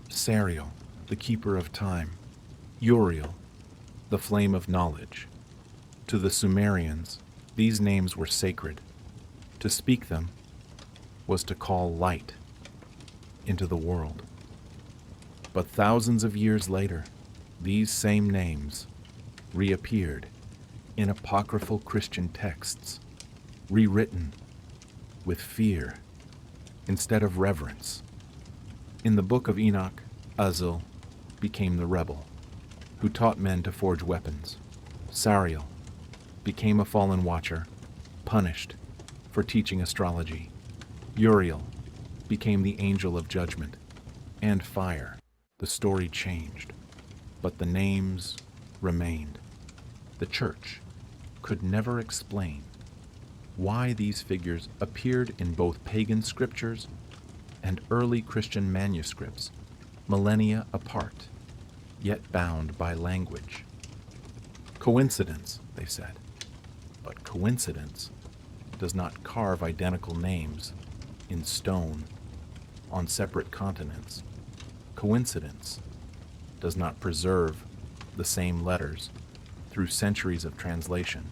Serial, the keeper of time. Uriel, the flame of knowledge. To the Sumerians, these names were sacred. To speak them was to call light into the world. But thousands of years later, these same names reappeared in apocryphal Christian texts, rewritten with fear instead of reverence. In the book of Enoch, Azil became the rebel, who taught men to forge weapons. Sariel became a fallen watcher, punished for teaching astrology. Uriel became the angel of judgment and fire. The story changed, but the names remained. The church could never explain why these figures appeared in both pagan scriptures and early Christian manuscripts millennia apart, yet bound by language. Coincidence, they said, but coincidence does not carve identical names in stone on separate continents. Coincidence does not preserve the same letters through centuries of translation.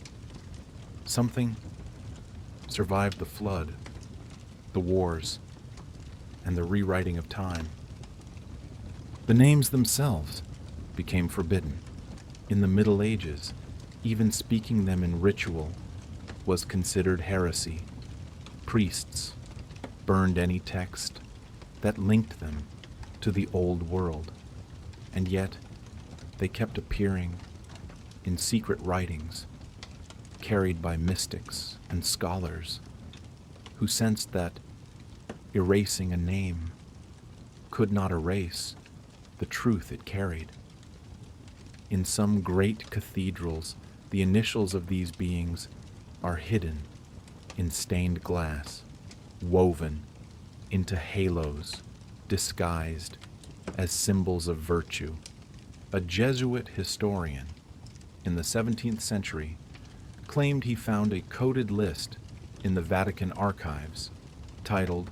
Something survived the flood, the wars, and the rewriting of time. The names themselves became forbidden. In the Middle Ages, even speaking them in ritual was considered heresy. Priests burned any text that linked them to the old world, and yet they kept appearing in secret writings carried by mystics and scholars who sensed that erasing a name could not erase the truth it carried. In some great cathedrals, the initials of these beings are hidden in stained glass, woven into halos, disguised as symbols of virtue. A Jesuit historian in the 17th century claimed he found a coded list in the Vatican archives titled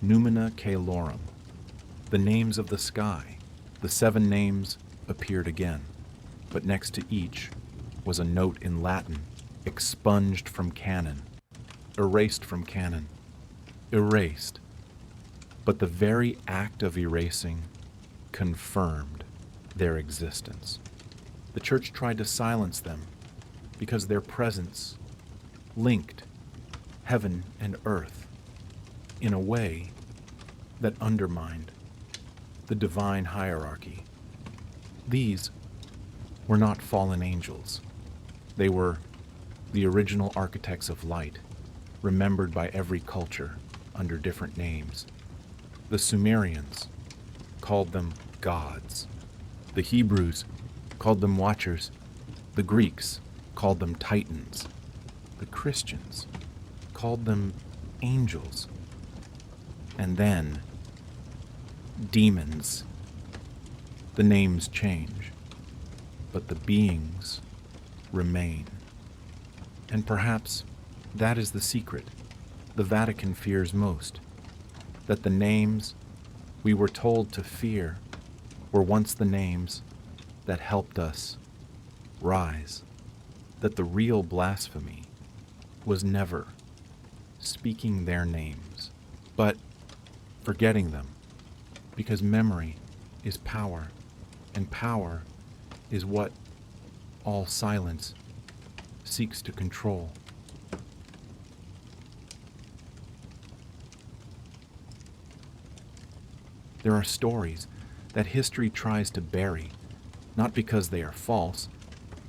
Numina Caelorum, the names of the sky. The 7 names appeared again, but next to each was a note in Latin, expunged from canon, erased from canon, erased. But the very act of erasing confirmed their existence. The church tried to silence them because their presence linked heaven and earth in a way that undermined the divine hierarchy. These were not fallen angels. They were the original architects of light, remembered by every culture under different names. The Sumerians called them gods. The Hebrews called them watchers. The Greeks called them titans. The Christians called them angels. And then demons. The names change, but the beings remain. And perhaps that is the secret the Vatican fears most, that the names we were told to fear were once the names that helped us rise, that the real blasphemy was never speaking their names, but forgetting them, because memory is power, and power is what all silence seeks to control. There are stories that history tries to bury, not because they are false,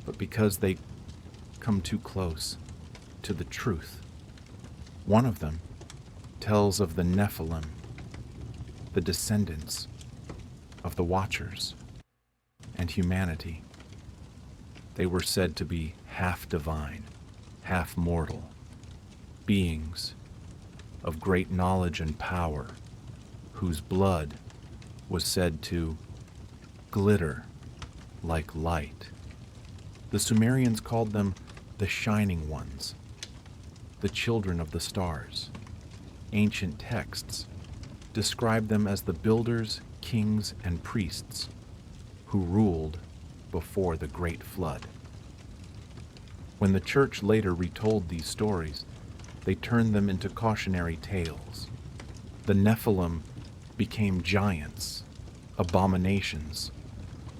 but because they come too close to the truth. One of them tells of the Nephilim, the descendants of the Watchers and humanity. They were said to be half divine, half mortal, beings of great knowledge and power, whose blood was said to glitter like light. The Sumerians called them the Shining Ones, the children of the stars. Ancient texts describe them as the builders, kings, and priests who ruled before the Great Flood. When the church later retold these stories, they turned them into cautionary tales. The Nephilim became giants, abominations,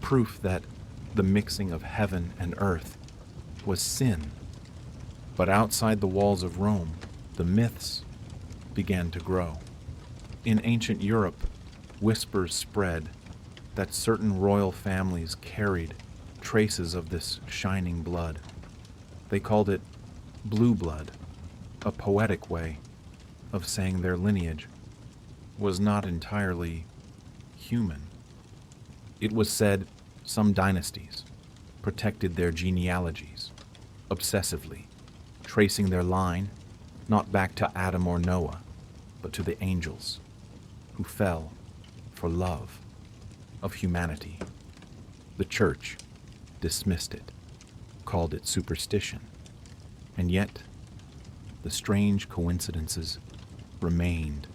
proof that the mixing of heaven and earth was sin. But outside the walls of Rome, the myths began to grow. In ancient Europe, whispers spread that certain royal families carried traces of this shining blood. They called it blue blood, a poetic way of saying their lineage was not entirely human. It was said some dynasties protected their genealogies obsessively, tracing their line not back to Adam or Noah, but to the angels who fell for love. of humanity. The Church dismissed it, called it superstition, and yet the strange coincidences remained.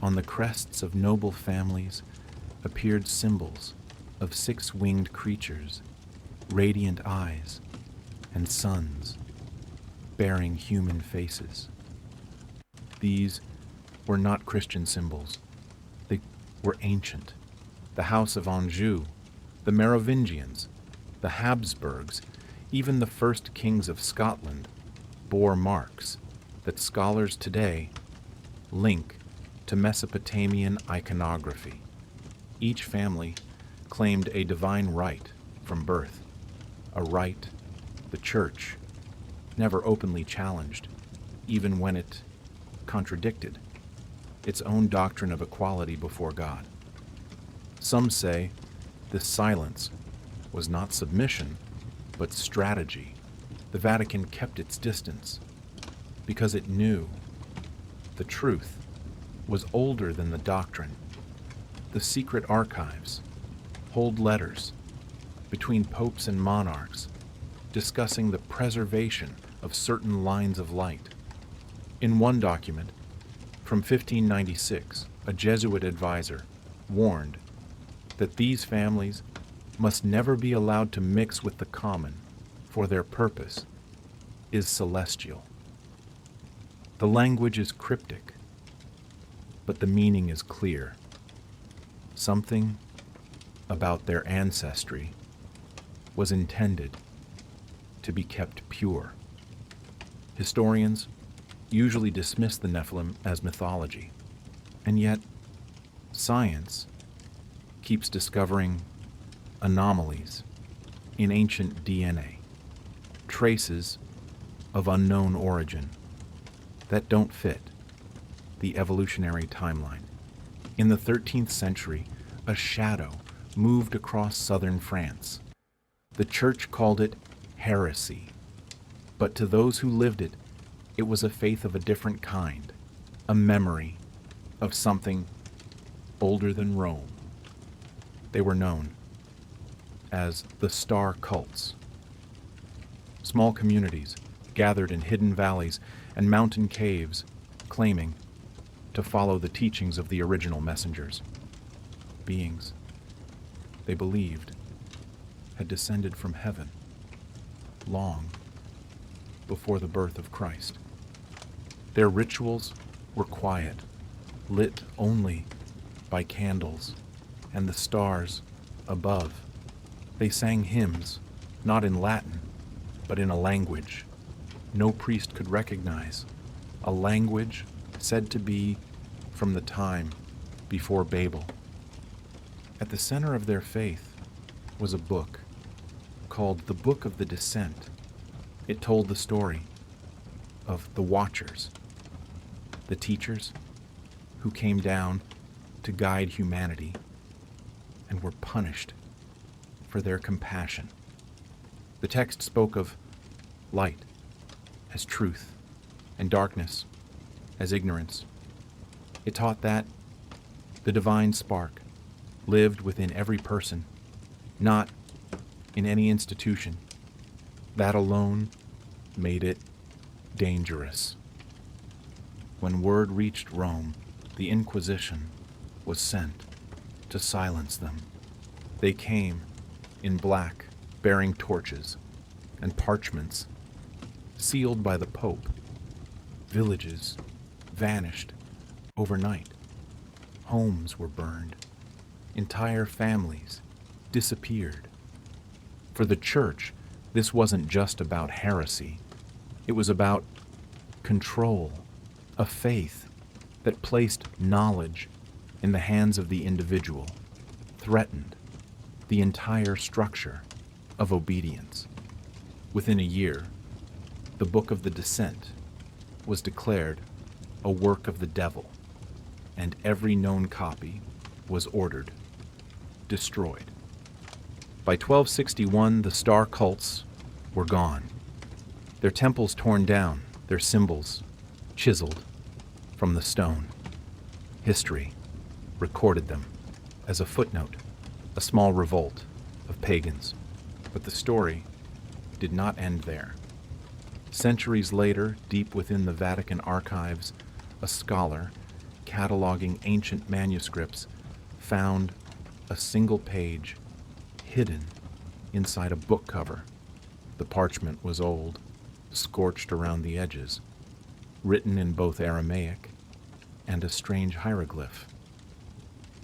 On the crests of noble families appeared symbols of six-winged creatures, radiant eyes, and suns bearing human faces. These were not Christian symbols. They were ancient. The House of Anjou, the Merovingians, the Habsburgs, even the first kings of Scotland bore marks that scholars today link to Mesopotamian iconography. Each family claimed a divine right from birth, a right the Church never openly challenged, even when it contradicted its own doctrine of equality before God. Some say this silence was not submission, but strategy. The Vatican kept its distance because it knew the truth was older than the doctrine. The secret archives hold letters between popes and monarchs discussing the preservation of certain lines of light. In one document from 1596, a Jesuit advisor warned that these families must never be allowed to mix with the common, for their purpose is celestial. The language is cryptic, but the meaning is clear. Something about their ancestry was intended to be kept pure. Historians usually dismiss the Nephilim as mythology, and yet science keeps discovering anomalies in ancient DNA, traces of unknown origin that don't fit the evolutionary timeline. In the 13th century, a shadow moved across southern France. The Church called it heresy, but to those who lived it, it was a faith of a different kind, a memory of something older than Rome. They were known as the star cults. Small communities gathered in hidden valleys and mountain caves, claiming to follow the teachings of the original messengers. Beings they believed had descended from heaven long before the birth of Christ. Their rituals were quiet, lit only by candles and the stars above. They sang hymns, not in Latin, but in a language no priest could recognize, a language said to be from the time before Babel. At the center of their faith was a book called the Book of the Descent. It told the story of the Watchers, the teachers who came down to guide humanity and were punished for their compassion. The text spoke of light as truth and darkness as ignorance. It taught that the divine spark lived within every person, not in any institution. That alone made it dangerous. When word reached Rome, the Inquisition was sent to silence them. They came in black, bearing torches and parchments sealed by the Pope. Villages vanished overnight. Homes were burned. Entire families disappeared. For the Church, this wasn't just about heresy. It was about control, a faith that placed knowledge in the hands of the individual, threatened the entire structure of obedience. Within a year, the Book of the Descent was declared a work of the devil, and every known copy was ordered destroyed. By 1261, the star cults were gone. Their temples torn down, their symbols chiseled from the stone. History recorded them as a footnote, a small revolt of pagans. But the story did not end there. Centuries later, deep within the Vatican archives, a scholar, cataloging ancient manuscripts, found a single page hidden inside a book cover. The parchment was old, scorched around the edges, written in both Aramaic and a strange hieroglyph.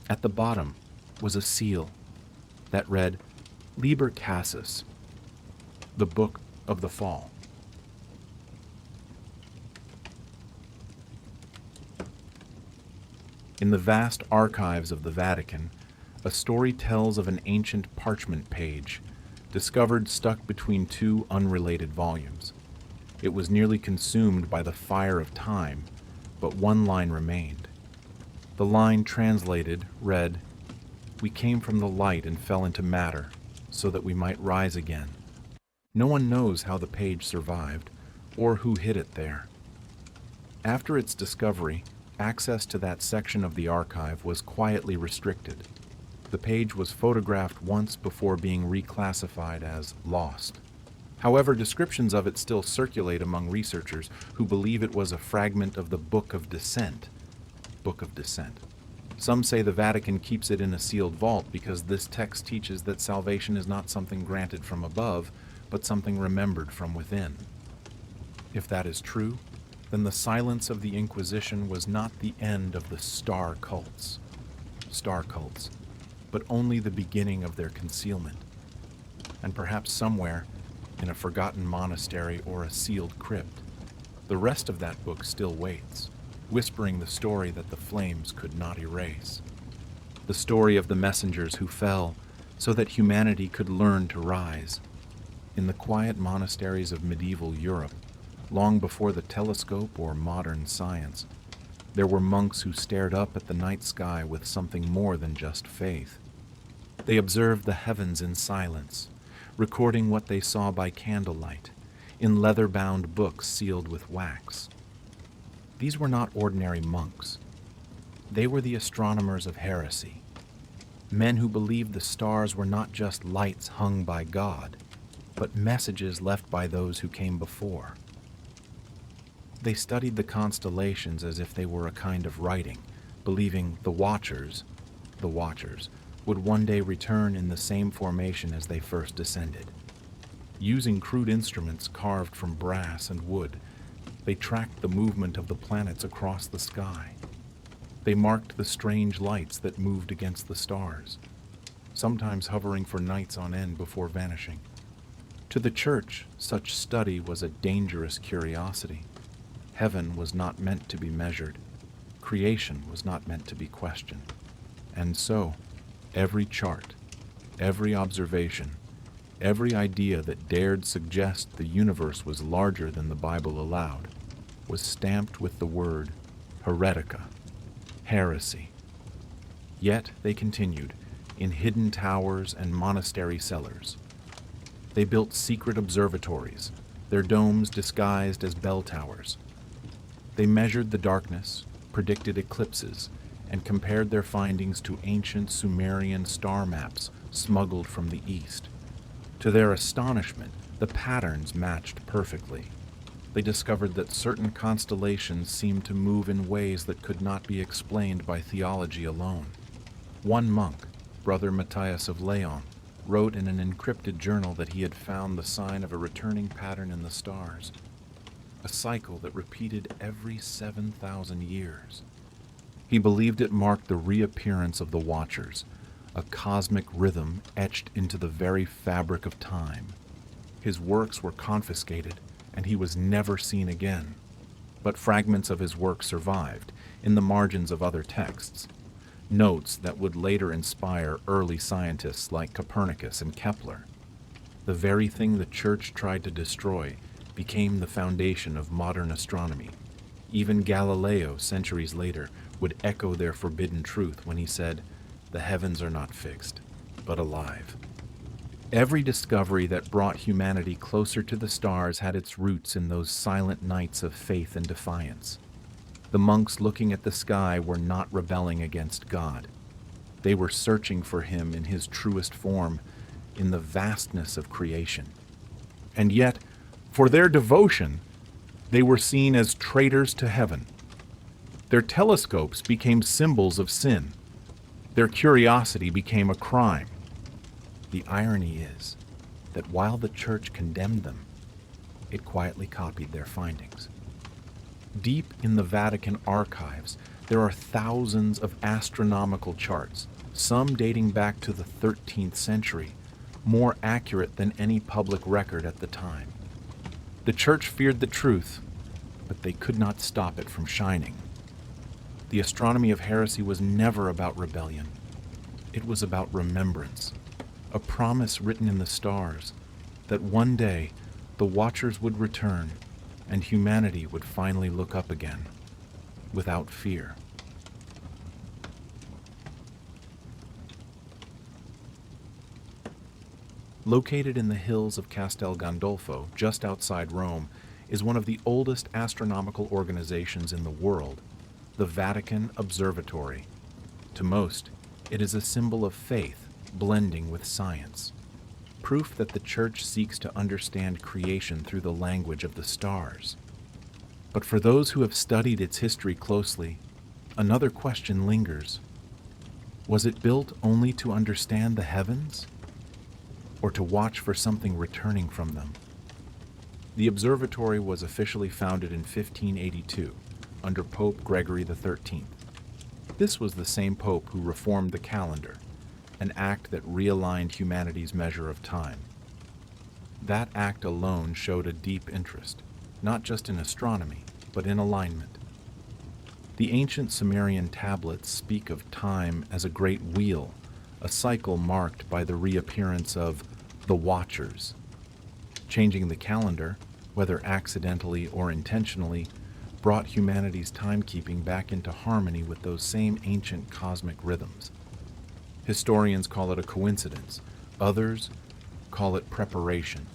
At the bottom was a seal that read, Liber Cassus, the Book of the Fall. In the vast archives of the Vatican, a story tells of an ancient parchment page discovered stuck between two unrelated volumes. It was nearly consumed by the fire of time, but one line remained. The line translated read, "We came from the light and fell into matter, so that we might rise again." No one knows how the page survived, or who hid it there. After its discovery, access to that section of the archive was quietly restricted. The page was photographed once before being reclassified as lost. However, descriptions of it still circulate among researchers who believe it was a fragment of the Book of Descent. Book of Descent. Some say the Vatican keeps it in a sealed vault because this text teaches that salvation is not something granted from above, but something remembered from within. If that is true, then the silence of the Inquisition was not the end of the star cults, but only the beginning of their concealment. And perhaps somewhere, in a forgotten monastery or a sealed crypt, the rest of that book still waits, whispering the story that the flames could not erase. The story of the messengers who fell so that humanity could learn to rise. In the quiet monasteries of medieval Europe, long before the telescope or modern science, there were monks who stared up at the night sky with something more than just faith. They observed the heavens in silence, recording what they saw by candlelight, in leather-bound books sealed with wax. These were not ordinary monks. They were the astronomers of heresy, men who believed the stars were not just lights hung by God, but messages left by those who came before. They studied the constellations as if they were a kind of writing, believing the Watchers, would one day return in the same formation as they first descended. Using crude instruments carved from brass and wood, they tracked the movement of the planets across the sky. They marked the strange lights that moved against the stars, sometimes hovering for nights on end before vanishing. To the Church, such study was a dangerous curiosity. Heaven was not meant to be measured. Creation was not meant to be questioned. And so, every chart, every observation, every idea that dared suggest the universe was larger than the Bible allowed was stamped with the word heretica, heresy. Yet they continued in hidden towers and monastery cellars. They built secret observatories, their domes disguised as bell towers. They measured the darkness, predicted eclipses, and compared their findings to ancient Sumerian star maps smuggled from the east. To their astonishment, the patterns matched perfectly. They discovered that certain constellations seemed to move in ways that could not be explained by theology alone. One monk, Brother Matthias of Leon, wrote in an encrypted journal that he had found the sign of a returning pattern in the stars, a cycle that repeated every 7,000 years. He believed it marked the reappearance of the Watchers, a cosmic rhythm etched into the very fabric of time. His works were confiscated, and he was never seen again. But fragments of his work survived, in the margins of other texts, notes that would later inspire early scientists like Copernicus and Kepler. The very thing the Church tried to destroy became the foundation of modern astronomy. Even Galileo, centuries later, would echo their forbidden truth when he said, "The heavens are not fixed, but alive." Every discovery that brought humanity closer to the stars had its roots in those silent nights of faith and defiance. The monks looking at the sky were not rebelling against God. They were searching for him in his truest form, in the vastness of creation. And yet, for their devotion, they were seen as traitors to heaven. Their telescopes became symbols of sin. Their curiosity became a crime. The irony is that while the Church condemned them, it quietly copied their findings. Deep in the Vatican archives, there are thousands of astronomical charts, some dating back to the 13th century, more accurate than any public record at the time. The Church feared the truth, but they could not stop it from shining. The Astronomy of Heresy was never about rebellion. It was about remembrance, a promise written in the stars that one day the Watchers would return and humanity would finally look up again, without fear. Located in the hills of Castel Gandolfo, just outside Rome, is one of the oldest astronomical organizations in the world, the Vatican Observatory. To most, it is a symbol of faith blending with science, proof that the Church seeks to understand creation through the language of the stars. But for those who have studied its history closely, another question lingers. Was it built only to understand the heavens, or to watch for something returning from them? The observatory was officially founded in 1582 under Pope Gregory XIII. This was the same pope who reformed the calendar, an act that realigned humanity's measure of time. That act alone showed a deep interest, not just in astronomy, but in alignment. The ancient Sumerian tablets speak of time as a great wheel, a cycle marked by the reappearance of TheWatchers. Changing the calendar, whether accidentally or intentionally, brought humanity's timekeeping back into harmony with those same ancient cosmic rhythms. Historians call it a coincidence. Others call it preparation.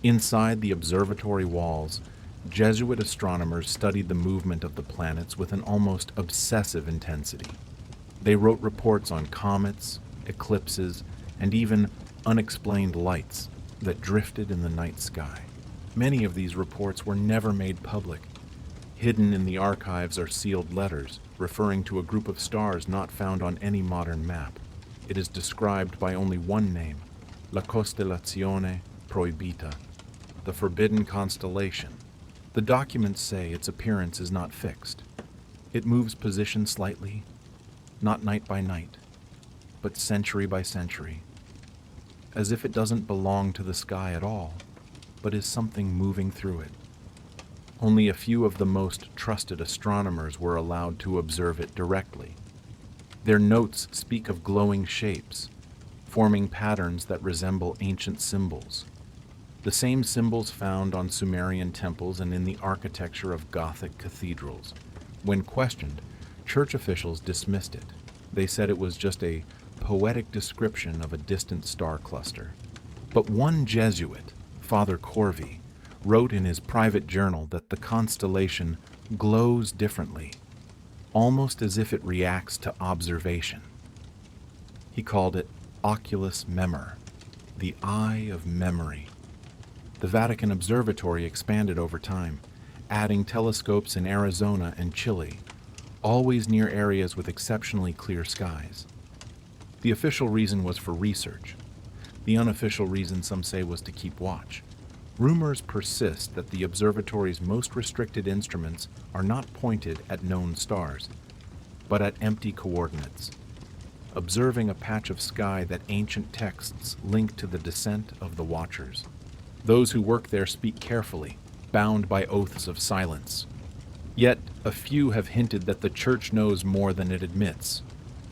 Inside the observatory walls, Jesuit astronomers studied the movement of the planets with an almost obsessive intensity. They wrote reports on comets, eclipses, and even unexplained lights that drifted in the night sky. Many of these reports were never made public. Hidden in the archives are sealed letters referring to a group of stars not found on any modern map. It is described by only one name, La Costellazione Proibita, the forbidden constellation. The documents say its appearance is not fixed. It moves position slightly, not night by night, but century by century, as if it doesn't belong to the sky at all, but is something moving through it. Only a few of the most trusted astronomers were allowed to observe it directly. Their notes speak of glowing shapes, forming patterns that resemble ancient symbols. The same symbols found on Sumerian temples and in the architecture of Gothic cathedrals. When questioned, church officials dismissed it. They said it was just a poetic description of a distant star cluster. But one Jesuit, Father Corvi, wrote in his private journal that the constellation glows differently, almost as if it reacts to observation. He called it oculus memor, the eye of memory. The Vatican Observatory expanded over time, adding telescopes in Arizona and Chile, always near areas with exceptionally clear skies. The official reason was for research. The unofficial reason, some say, was to keep watch. Rumors persist that the observatory's most restricted instruments are not pointed at known stars, but at empty coordinates, observing a patch of sky that ancient texts link to the descent of the Watchers. Those who work there speak carefully, bound by oaths of silence. Yet, a few have hinted that the Church knows more than it admits.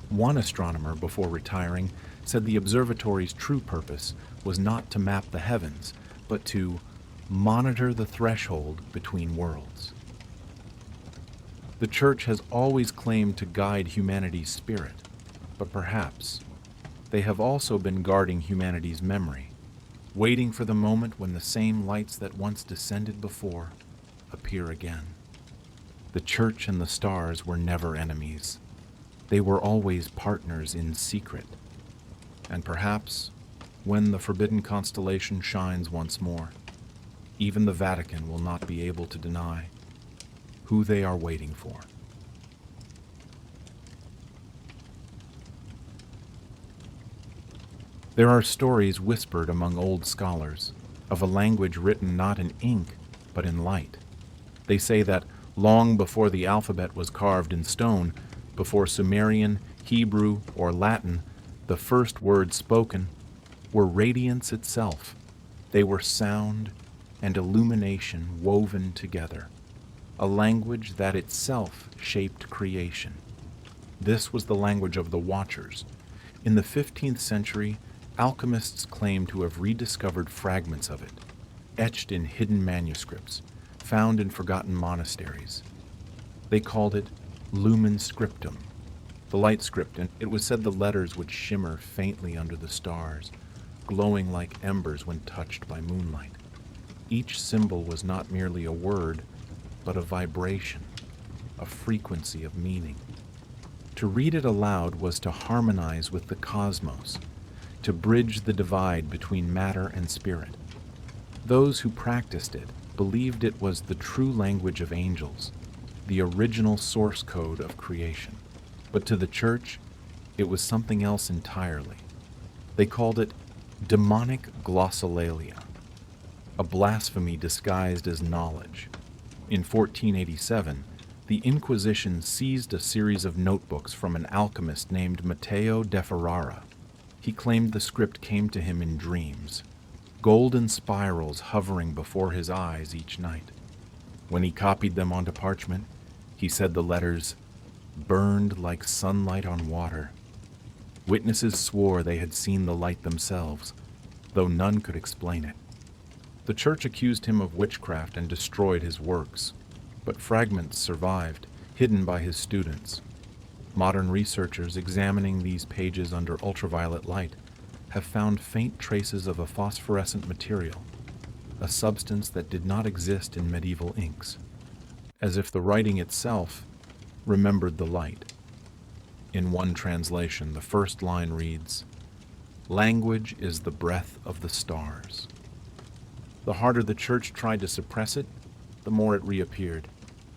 One astronomer, before retiring, said the observatory's true purpose was not to map the heavens, but to monitor the threshold between worlds. The Church has always claimed to guide humanity's spirit, but perhaps they have also been guarding humanity's memory, waiting for the moment when the same lights that once descended before appear again. The Church and the stars were never enemies. They were always partners in secret. And perhaps, when the forbidden constellation shines once more, even the Vatican will not be able to deny who they are waiting for. There are stories whispered among old scholars of a language written not in ink, but in light. They say that long before the alphabet was carved in stone, before Sumerian, Hebrew, or Latin, the first words spoken were radiance itself. They were sound and illumination woven together, a language that itself shaped creation. This was the language of the Watchers. In the 15th century, alchemists claimed to have rediscovered fragments of it, etched in hidden manuscripts, found in forgotten monasteries. They called it Lumen Scriptum, the light script, and it was said the letters would shimmer faintly under the stars, glowing like embers when touched by moonlight. Each symbol was not merely a word, but a vibration, a frequency of meaning. To read it aloud was to harmonize with the cosmos, to bridge the divide between matter and spirit. Those who practiced it believed it was the true language of angels, the original source code of creation. But to the church, it was something else entirely. They called it demonic glossolalia, a blasphemy disguised as knowledge. In 1487, the Inquisition seized a series of notebooks from an alchemist named Matteo de Ferrara. He claimed the script came to him in dreams, golden spirals hovering before his eyes each night. When he copied them onto parchment, he said the letters burned like sunlight on water. Witnesses swore they had seen the light themselves, though none could explain it. The church accused him of witchcraft and destroyed his works, but fragments survived, hidden by his students. Modern researchers examining these pages under ultraviolet light have found faint traces of a phosphorescent material, a substance that did not exist in medieval inks, as if the writing itself remembered the light. In one translation, the first line reads, "Language is the breath of the stars." The harder the church tried to suppress it, the more it reappeared.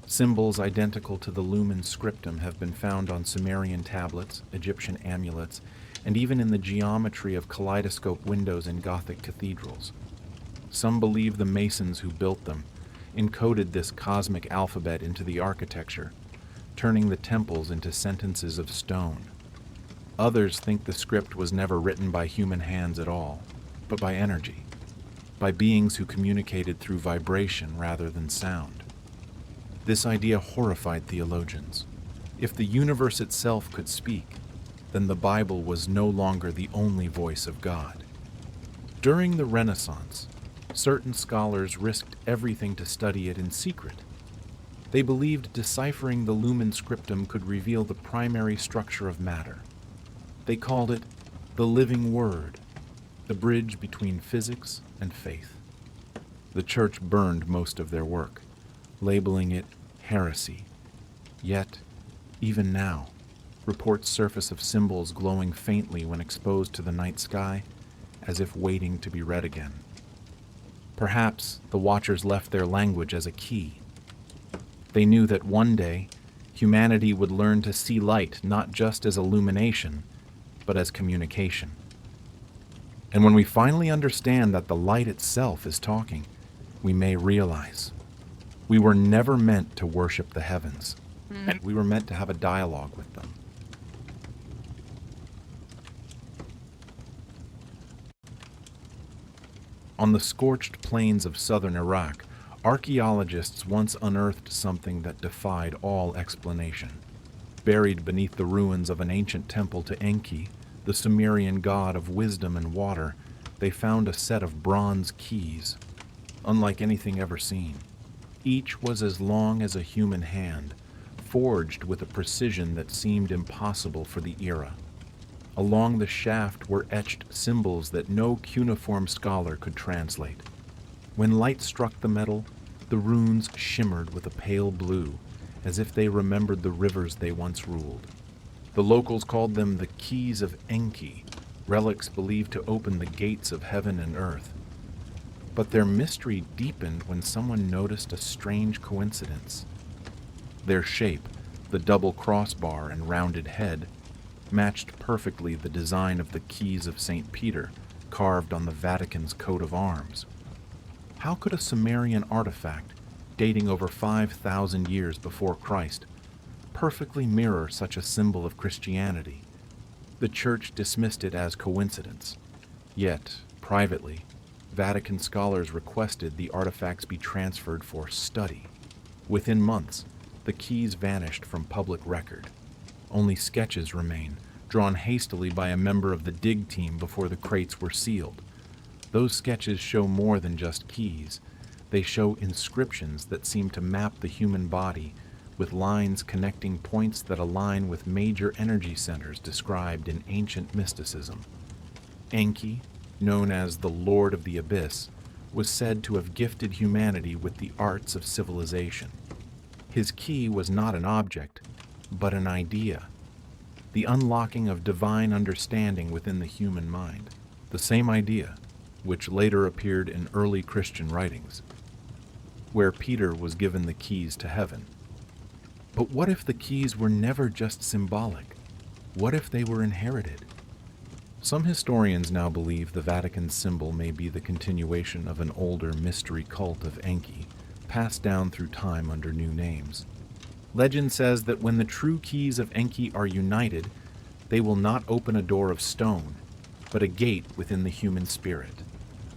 Symbols identical to the Lumen Scriptum have been found on Sumerian tablets, Egyptian amulets, and even in the geometry of kaleidoscope windows in Gothic cathedrals. Some believe the masons who built them encoded this cosmic alphabet into the architecture, turning the temples into sentences of stone. Others think the script was never written by human hands at all, but by energy, by beings who communicated through vibration rather than sound. This idea horrified theologians. If the universe itself could speak, then the Bible was no longer the only voice of God. During the Renaissance, certain scholars risked everything to study it in secret. They believed deciphering the Lumen Scriptum could reveal the primary structure of matter. They called it the living word, the bridge between physics and faith. The church burned most of their work, labeling it heresy. Yet, even now, reports surface of symbols glowing faintly when exposed to the night sky, as if waiting to be read again. Perhaps the Watchers left their language as a key. They knew that one day, humanity would learn to see light not just as illumination, but as communication. And when we finally understand that the light itself is talking, we may realize we were never meant to worship the heavens, and we were meant to have a dialogue with them. On the scorched plains of southern Iraq, archaeologists once unearthed something that defied all explanation. Buried beneath the ruins of an ancient temple to Enki, the Sumerian god of wisdom and water, they found a set of bronze keys, unlike anything ever seen. Each was as long as a human hand, forged with a precision that seemed impossible for the era. Along the shaft were etched symbols that no cuneiform scholar could translate. When light struck the metal, the runes shimmered with a pale blue, as if they remembered the rivers they once ruled. The locals called them the keys of Enki, relics believed to open the gates of heaven and earth. But their mystery deepened when someone noticed a strange coincidence. Their shape, the double crossbar and rounded head, matched perfectly the design of the keys of St. Peter, carved on the Vatican's coat of arms. How could a Sumerian artifact, dating over 5,000 years before Christ, perfectly mirror such a symbol of Christianity? The Church dismissed it as coincidence. Yet, privately, Vatican scholars requested the artifacts be transferred for study. Within months, the keys vanished from public record. Only sketches remain, drawn hastily by a member of the dig team before the crates were sealed. Those sketches show more than just keys. They show inscriptions that seem to map the human body, with lines connecting points that align with major energy centers described in ancient mysticism. Enki, known as the Lord of the Abyss, was said to have gifted humanity with the arts of civilization. His key was not an object, but an idea, the unlocking of divine understanding within the human mind, the same idea which later appeared in early Christian writings, where Peter was given the keys to heaven. But what if the keys were never just symbolic? What if they were inherited? Some historians now believe the Vatican's symbol may be the continuation of an older mystery cult of Enki, passed down through time under new names. Legend says that when the true keys of Enki are united, they will not open a door of stone, but a gate within the human spirit.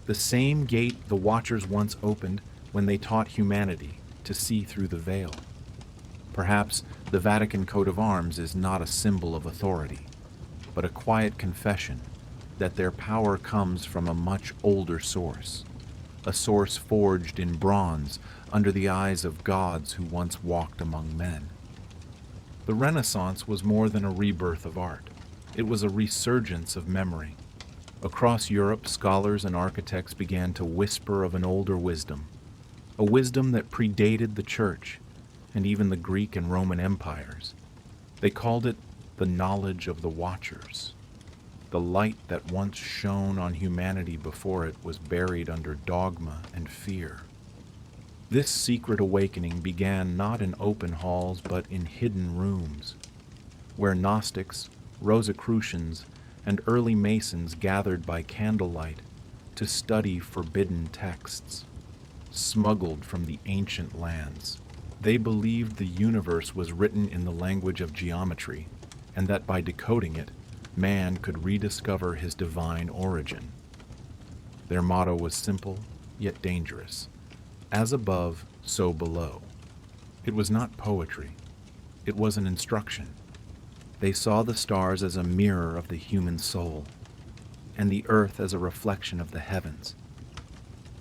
The same gate the Watchers once opened when they taught humanity to see through the veil. Perhaps the Vatican coat of arms is not a symbol of authority, but a quiet confession that their power comes from a much older source, a source forged in bronze under the eyes of gods who once walked among men. The Renaissance was more than a rebirth of art. It was a resurgence of memory. Across Europe, scholars and architects began to whisper of an older wisdom, a wisdom that predated the Church and even the Greek and Roman empires. They called it the knowledge of the Watchers. The light that once shone on humanity before it was buried under dogma and fear. This secret awakening began not in open halls but in hidden rooms, where Gnostics, Rosicrucians, and early Masons gathered by candlelight to study forbidden texts, smuggled from the ancient lands. They believed the universe was written in the language of geometry, and that by decoding it, man could rediscover his divine origin. Their motto was simple, yet dangerous: as above, so below. It was not poetry. It was an instruction. They saw the stars as a mirror of the human soul, and the earth as a reflection of the heavens.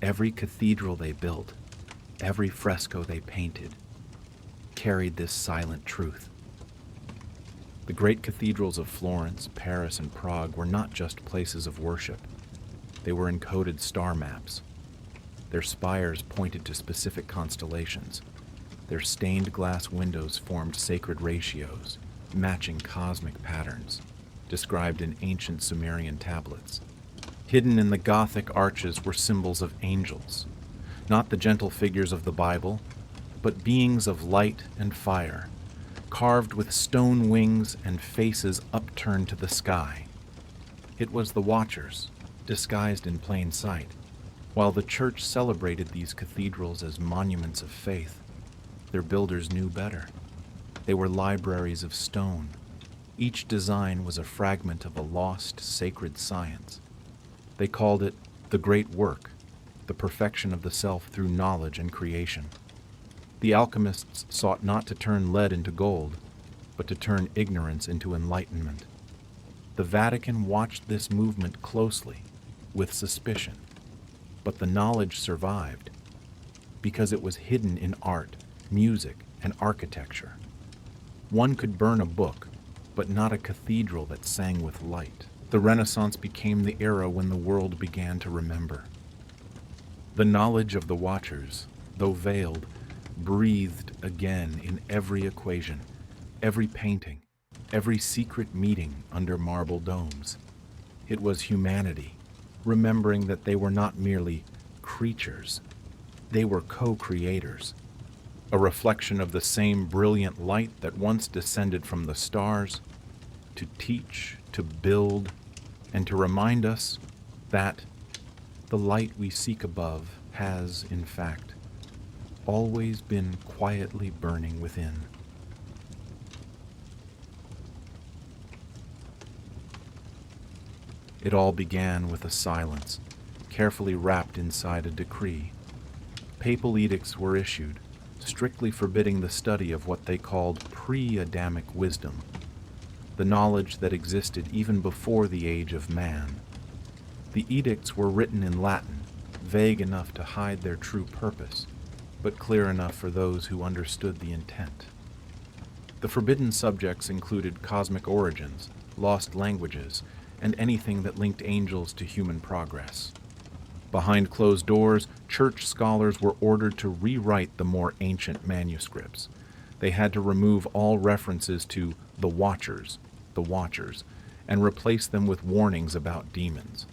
Every cathedral they built, every fresco they painted, carried this silent truth. The great cathedrals of Florence, Paris, and Prague were not just places of worship. They were encoded star maps. Their spires pointed to specific constellations. Their stained glass windows formed sacred ratios, matching cosmic patterns, described in ancient Sumerian tablets. Hidden in the Gothic arches were symbols of angels, not the gentle figures of the Bible, but beings of light and fire, carved with stone wings and faces upturned to the sky. It was the Watchers, disguised in plain sight. While the Church celebrated these cathedrals as monuments of faith, their builders knew better. They were libraries of stone. Each design was a fragment of a lost, sacred science. They called it the Great Work, the perfection of the self through knowledge and creation. The alchemists sought not to turn lead into gold, but to turn ignorance into enlightenment. The Vatican watched this movement closely, with suspicion, but the knowledge survived, because it was hidden in art, music, and architecture. One could burn a book, but not a cathedral that sang with light. The Renaissance became the era when the world began to remember. The knowledge of the Watchers, though veiled, breathed again in every equation, every painting, every secret meeting under marble domes. It was humanity, remembering that they were not merely creatures, they were co-creators, a reflection of the same brilliant light that once descended from the stars, to teach, to build, and to remind us that the light we seek above has, in fact, always been quietly burning within. It all began with a silence, carefully wrapped inside a decree. Papal edicts were issued, strictly forbidding the study of what they called pre-Adamic wisdom, the knowledge that existed even before the age of man. The edicts were written in Latin, vague enough to hide their true purpose, but clear enough for those who understood the intent. The forbidden subjects included cosmic origins, lost languages, and anything that linked angels to human progress. Behind closed doors, church scholars were ordered to rewrite the more ancient manuscripts. They had to remove all references to TheWatchers, and replace them with warnings about demons.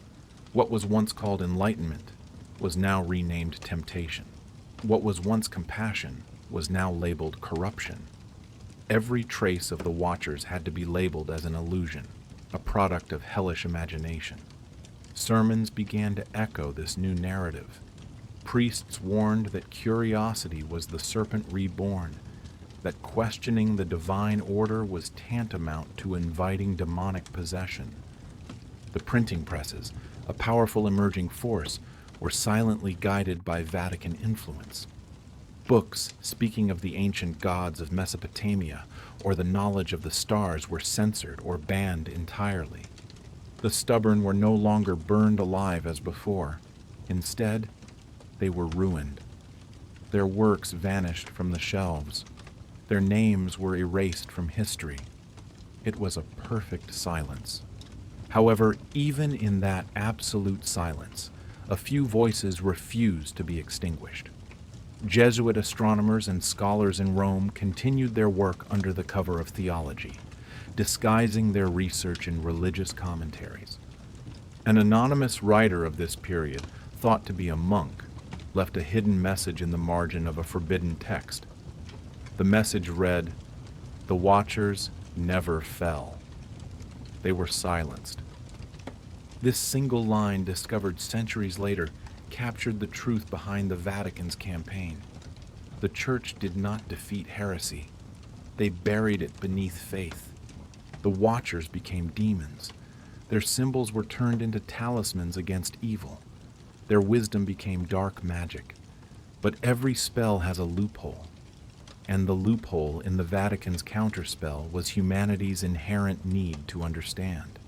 What was once called enlightenment was now renamed temptation. What was once compassion was now labeled corruption. Every trace of the Watchers had to be labeled as an illusion, a product of hellish imagination. Sermons began to echo this new narrative. Priests warned that curiosity was the serpent reborn, that questioning the divine order was tantamount to inviting demonic possession. The printing presses, a powerful emerging force, were silently guided by Vatican influence. Books speaking of the ancient gods of Mesopotamia or the knowledge of the stars were censored or banned entirely. The stubborn were no longer burned alive as before. Instead, they were ruined. Their works vanished from the shelves. Their names were erased from history. It was a perfect silence. However, even in that absolute silence, a few voices refused to be extinguished. Jesuit astronomers and scholars in Rome continued their work under the cover of theology, disguising their research in religious commentaries. An anonymous writer of this period, thought to be a monk, left a hidden message in the margin of a forbidden text. The message read, "The Watchers never fell. They were silenced." This single line, discovered centuries later, captured the truth behind the Vatican's campaign. The Church did not defeat heresy. They buried it beneath faith. The Watchers became demons. Their symbols were turned into talismans against evil. Their wisdom became dark magic. But every spell has a loophole. And the loophole in the Vatican's counterspell was humanity's inherent need to understand.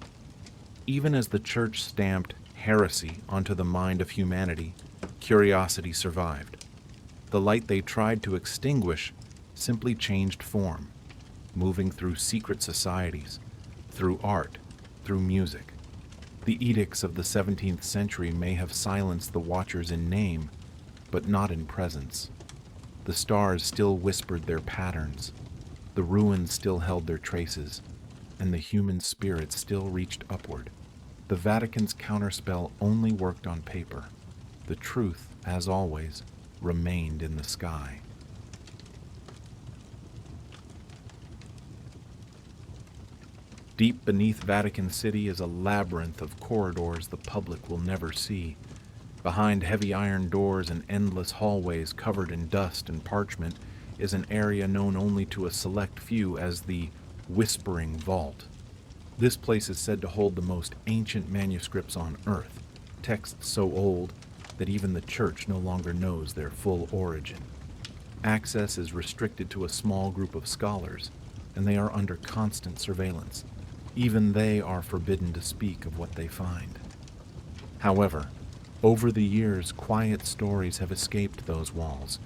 Even as the Church stamped heresy onto the mind of humanity, curiosity survived. The light they tried to extinguish simply changed form, moving through secret societies, through art, through music. The edicts of the 17th century may have silenced the Watchers in name, but not in presence. The stars still whispered their patterns, the ruins still held their traces, and the human spirit still reached upward. The Vatican's counterspell only worked on paper. The truth, as always, remained in the sky. Deep beneath Vatican City is a labyrinth of corridors the public will never see. Behind heavy iron doors and endless hallways covered in dust and parchment is an area known only to a select few as the Whispering Vault. This place is said to hold the most ancient manuscripts on Earth, texts so old that even the Church no longer knows their full origin. Access is restricted to a small group of scholars, and they are under constant surveillance. Even they are forbidden to speak of what they find. However, over the years, quiet stories have escaped those walls.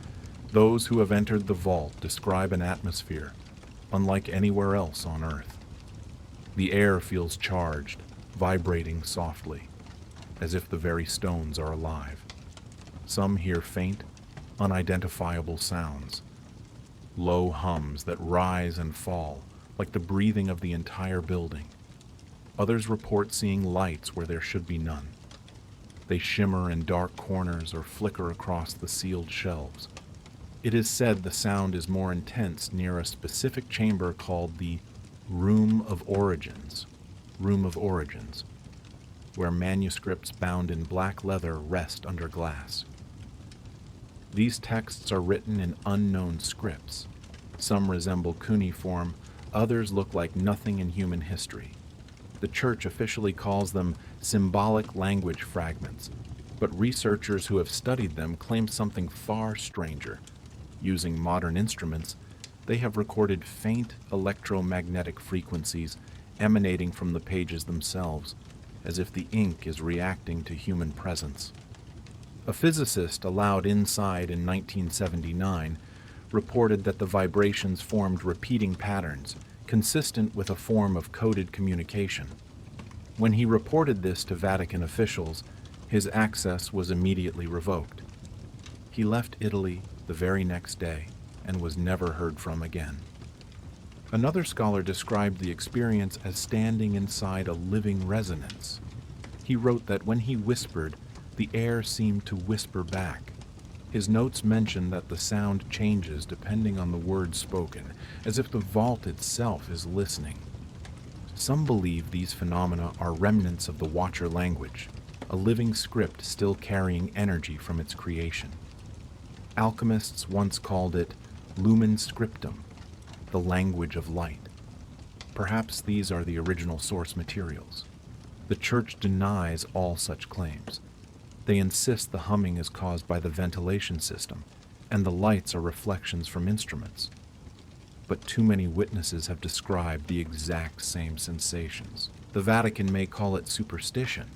Those who have entered the vault describe an atmosphere unlike anywhere else on Earth. The air feels charged, vibrating softly, as if the very stones are alive. Some hear faint, unidentifiable sounds, low hums that rise and fall, like the breathing of the entire building. Others report seeing lights where there should be none. They shimmer in dark corners or flicker across the sealed shelves. It is said the sound is more intense near a specific chamber called the Room of Origins, where manuscripts bound in black leather rest under glass. These texts are written in unknown scripts. Some resemble cuneiform, others look like nothing in human history. The Church officially calls them symbolic language fragments, but researchers who have studied them claim something far stranger. Using modern instruments, they have recorded faint electromagnetic frequencies emanating from the pages themselves, as if the ink is reacting to human presence. A physicist allowed inside in 1979 reported that the vibrations formed repeating patterns, consistent with a form of coded communication. When he reported this to Vatican officials, his access was immediately revoked. He left Italy the very next day and was never heard from again. Another scholar described the experience as standing inside a living resonance. He wrote that when he whispered, the air seemed to whisper back. His notes mention that the sound changes depending on the words spoken, as if the vault itself is listening. Some believe these phenomena are remnants of the Watcher language, a living script still carrying energy from its creation. Alchemists once called it Lumen Scriptum, the language of light. Perhaps these are the original source materials. The Church denies all such claims. They insist the humming is caused by the ventilation system, and the lights are reflections from instruments. But too many witnesses have described the exact same sensations. The Vatican may call it superstition,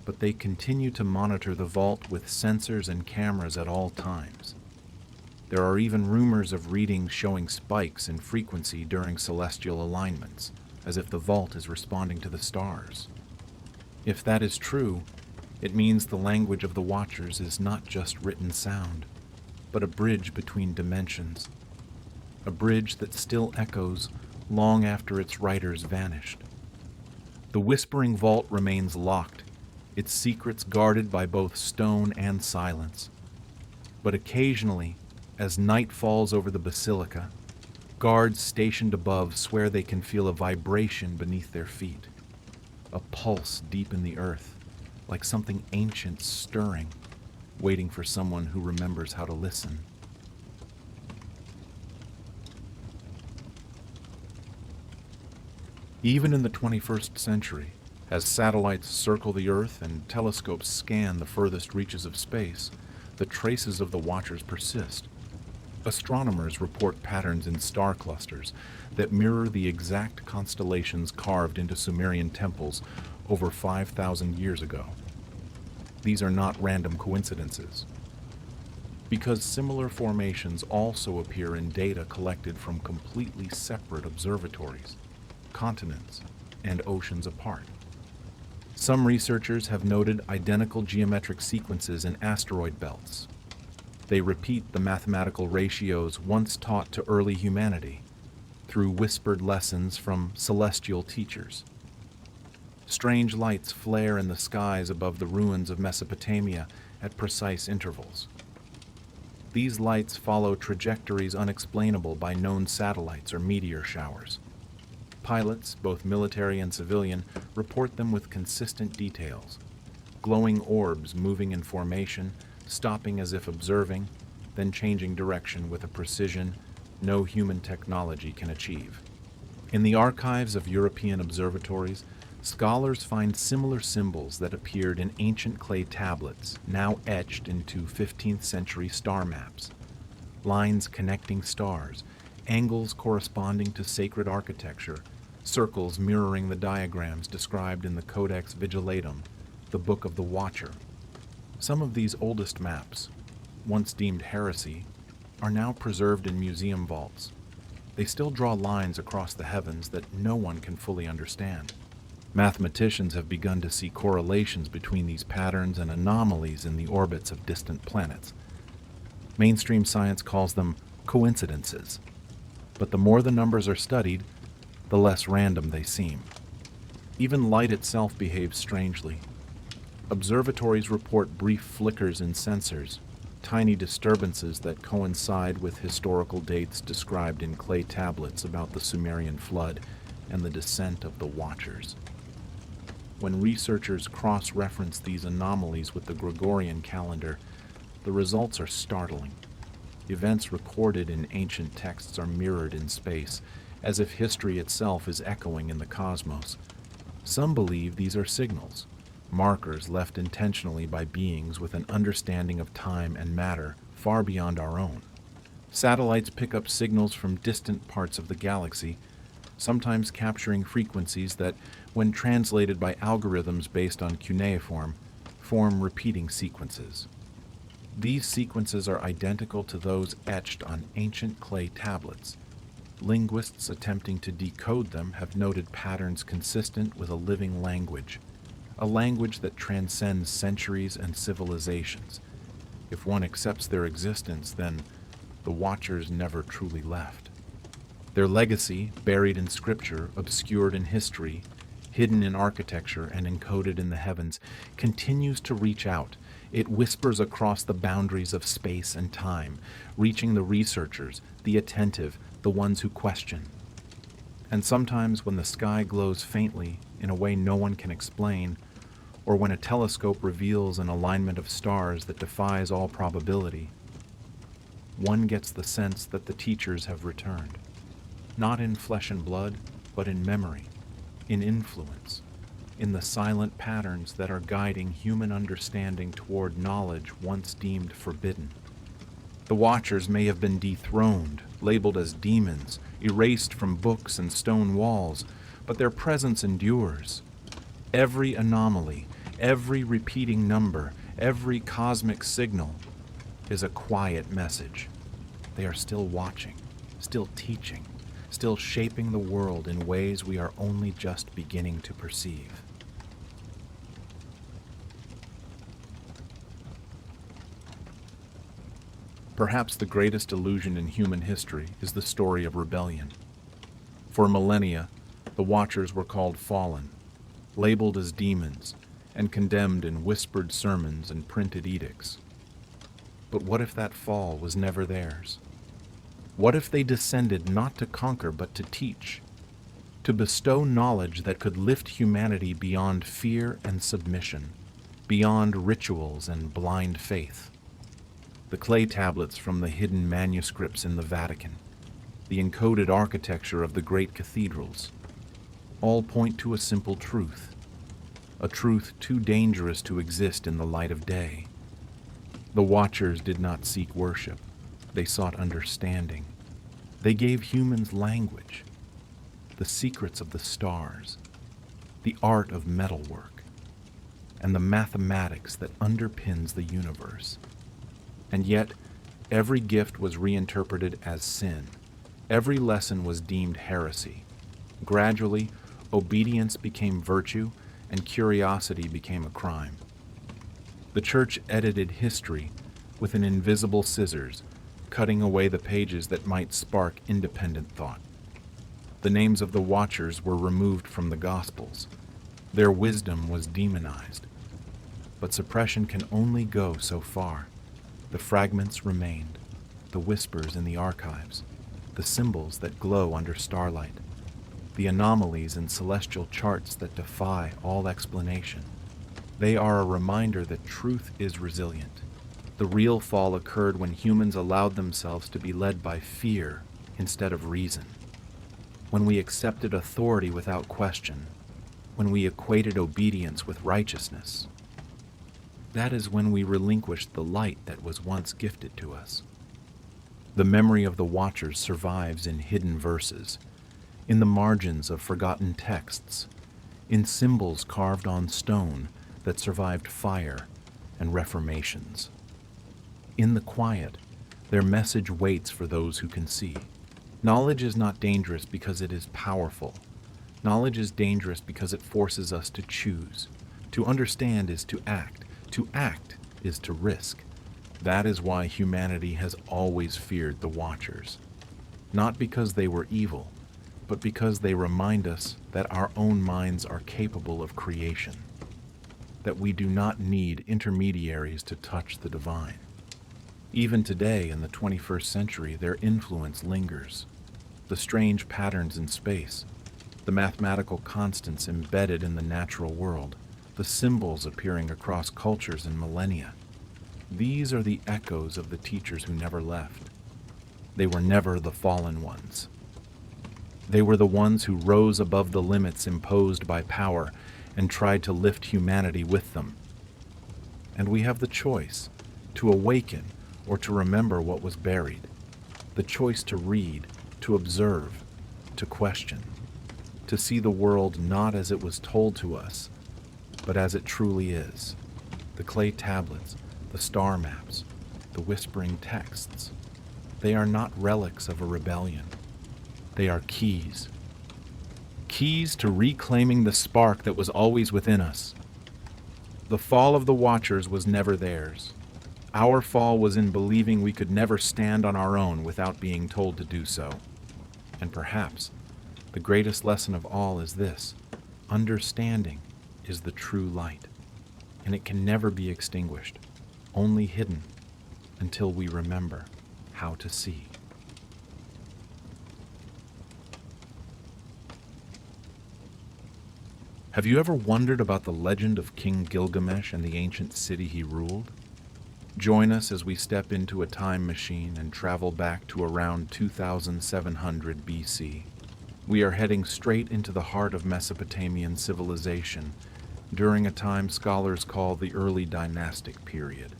but they continue to monitor the vault with sensors and cameras at all times. There are even rumors of readings showing spikes in frequency during celestial alignments, as if the vault is responding to the stars. If that is true, it means the language of the Watchers is not just written sound, but a bridge between dimensions, a bridge that still echoes long after its writers vanished. The Whispering Vault remains locked, its secrets guarded by both stone and silence. But occasionally, as night falls over the basilica, guards stationed above swear they can feel a vibration beneath their feet, a pulse deep in the earth, like something ancient stirring, waiting for someone who remembers how to listen. Even in the 21st century, as satellites circle the Earth and telescopes scan the furthest reaches of space, the traces of the Watchers persist. Astronomers report patterns in star clusters that mirror the exact constellations carved into Sumerian temples over 5,000 years ago. These are not random coincidences, because similar formations also appear in data collected from completely separate observatories, continents, and oceans apart. Some researchers have noted identical geometric sequences in asteroid belts. They repeat the mathematical ratios once taught to early humanity through whispered lessons from celestial teachers. Strange lights flare in the skies above the ruins of Mesopotamia at precise intervals. These lights follow trajectories unexplainable by known satellites or meteor showers. Pilots, both military and civilian, report them with consistent details. Glowing orbs moving in formation, stopping as if observing, then changing direction with a precision no human technology can achieve. In the archives of European observatories, scholars find similar symbols that appeared in ancient clay tablets, now etched into 15th century star maps. Lines connecting stars, angles corresponding to sacred architecture, circles mirroring the diagrams described in the Codex Vigilum, the Book of the Watcher. Some of these oldest maps, once deemed heresy, are now preserved in museum vaults. They still draw lines across the heavens that no one can fully understand. Mathematicians have begun to see correlations between these patterns and anomalies in the orbits of distant planets. Mainstream science calls them coincidences. But the more the numbers are studied, the less random they seem. Even light itself behaves strangely. Observatories report brief flickers in sensors, tiny disturbances that coincide with historical dates described in clay tablets about the Sumerian flood and the descent of the Watchers. When researchers cross-reference these anomalies with the Gregorian calendar, the results are startling. Events recorded in ancient texts are mirrored in space, as if history itself is echoing in the cosmos. Some believe these are signals, markers left intentionally by beings with an understanding of time and matter far beyond our own. Satellites pick up signals from distant parts of the galaxy, sometimes capturing frequencies that, when translated by algorithms based on cuneiform, form repeating sequences. These sequences are identical to those etched on ancient clay tablets. Linguists attempting to decode them have noted patterns consistent with a living language, a language that transcends centuries and civilizations. If one accepts their existence, then the Watchers never truly left. Their legacy, buried in scripture, obscured in history, hidden in architecture, and encoded in the heavens, continues to reach out. It whispers across the boundaries of space and time, reaching the researchers, the attentive, the ones who question. And sometimes when the sky glows faintly in a way no one can explain, or when a telescope reveals an alignment of stars that defies all probability, one gets the sense that the teachers have returned, not in flesh and blood, but in memory, in influence, in the silent patterns that are guiding human understanding toward knowledge once deemed forbidden. The Watchers may have been dethroned, labeled as demons, erased from books and stone walls, but their presence endures. Every anomaly, every repeating number, every cosmic signal is a quiet message. They are still watching, still teaching, still shaping the world in ways we are only just beginning to perceive. Perhaps the greatest illusion in human history is the story of rebellion. For millennia, the Watchers were called fallen, labeled as demons, and condemned in whispered sermons and printed edicts. But what if that fall was never theirs? What if they descended not to conquer but to teach, to bestow knowledge that could lift humanity beyond fear and submission, beyond rituals and blind faith? The clay tablets from the hidden manuscripts in the Vatican, the encoded architecture of the great cathedrals, all point to a simple truth, a truth too dangerous to exist in the light of day. The Watchers did not seek worship, they sought understanding. They gave humans language, the secrets of the stars, the art of metalwork, and the mathematics that underpins the universe. And yet, every gift was reinterpreted as sin. Every lesson was deemed heresy. Gradually, obedience became virtue, and curiosity became a crime. The Church edited history with an invisible scissors, cutting away the pages that might spark independent thought. The names of the Watchers were removed from the Gospels. Their wisdom was demonized. But suppression can only go so far. The fragments remained, the whispers in the archives, the symbols that glow under starlight, the anomalies in celestial charts that defy all explanation. They are a reminder that truth is resilient. The real fall occurred when humans allowed themselves to be led by fear instead of reason, when we accepted authority without question, when we equated obedience with righteousness. That is when we relinquished the light that was once gifted to us. The memory of the Watchers survives in hidden verses, in the margins of forgotten texts, in symbols carved on stone that survived fire and reformations. In the quiet, their message waits for those who can see. Knowledge is not dangerous because it is powerful. Knowledge is dangerous because it forces us to choose. To understand is to act. To act is to risk. That is why humanity has always feared the Watchers. Not because they were evil, but because they remind us that our own minds are capable of creation, that we do not need intermediaries to touch the divine. Even today, in the 21st century, their influence lingers. The strange patterns in space, the mathematical constants embedded in the natural world, the symbols appearing across cultures and millennia. These are the echoes of the teachers who never left. They were never the fallen ones. They were the ones who rose above the limits imposed by power and tried to lift humanity with them. And we have the choice to awaken or to remember what was buried, the choice to read, to observe, to question, to see the world not as it was told to us, but as it truly is. The clay tablets, the star maps, the whispering texts, they are not relics of a rebellion. They are keys. Keys to reclaiming the spark that was always within us. The fall of the Watchers was never theirs. Our fall was in believing we could never stand on our own without being told to do so. And perhaps the greatest lesson of all is this: understanding is the true light, and it can never be extinguished, only hidden until we remember how to see. Have you ever wondered about the legend of King Gilgamesh and the ancient city he ruled? Join us as we step into a time machine and travel back to around 2700 BC. We are heading straight into the heart of Mesopotamian civilization during a time scholars call the early dynastic period.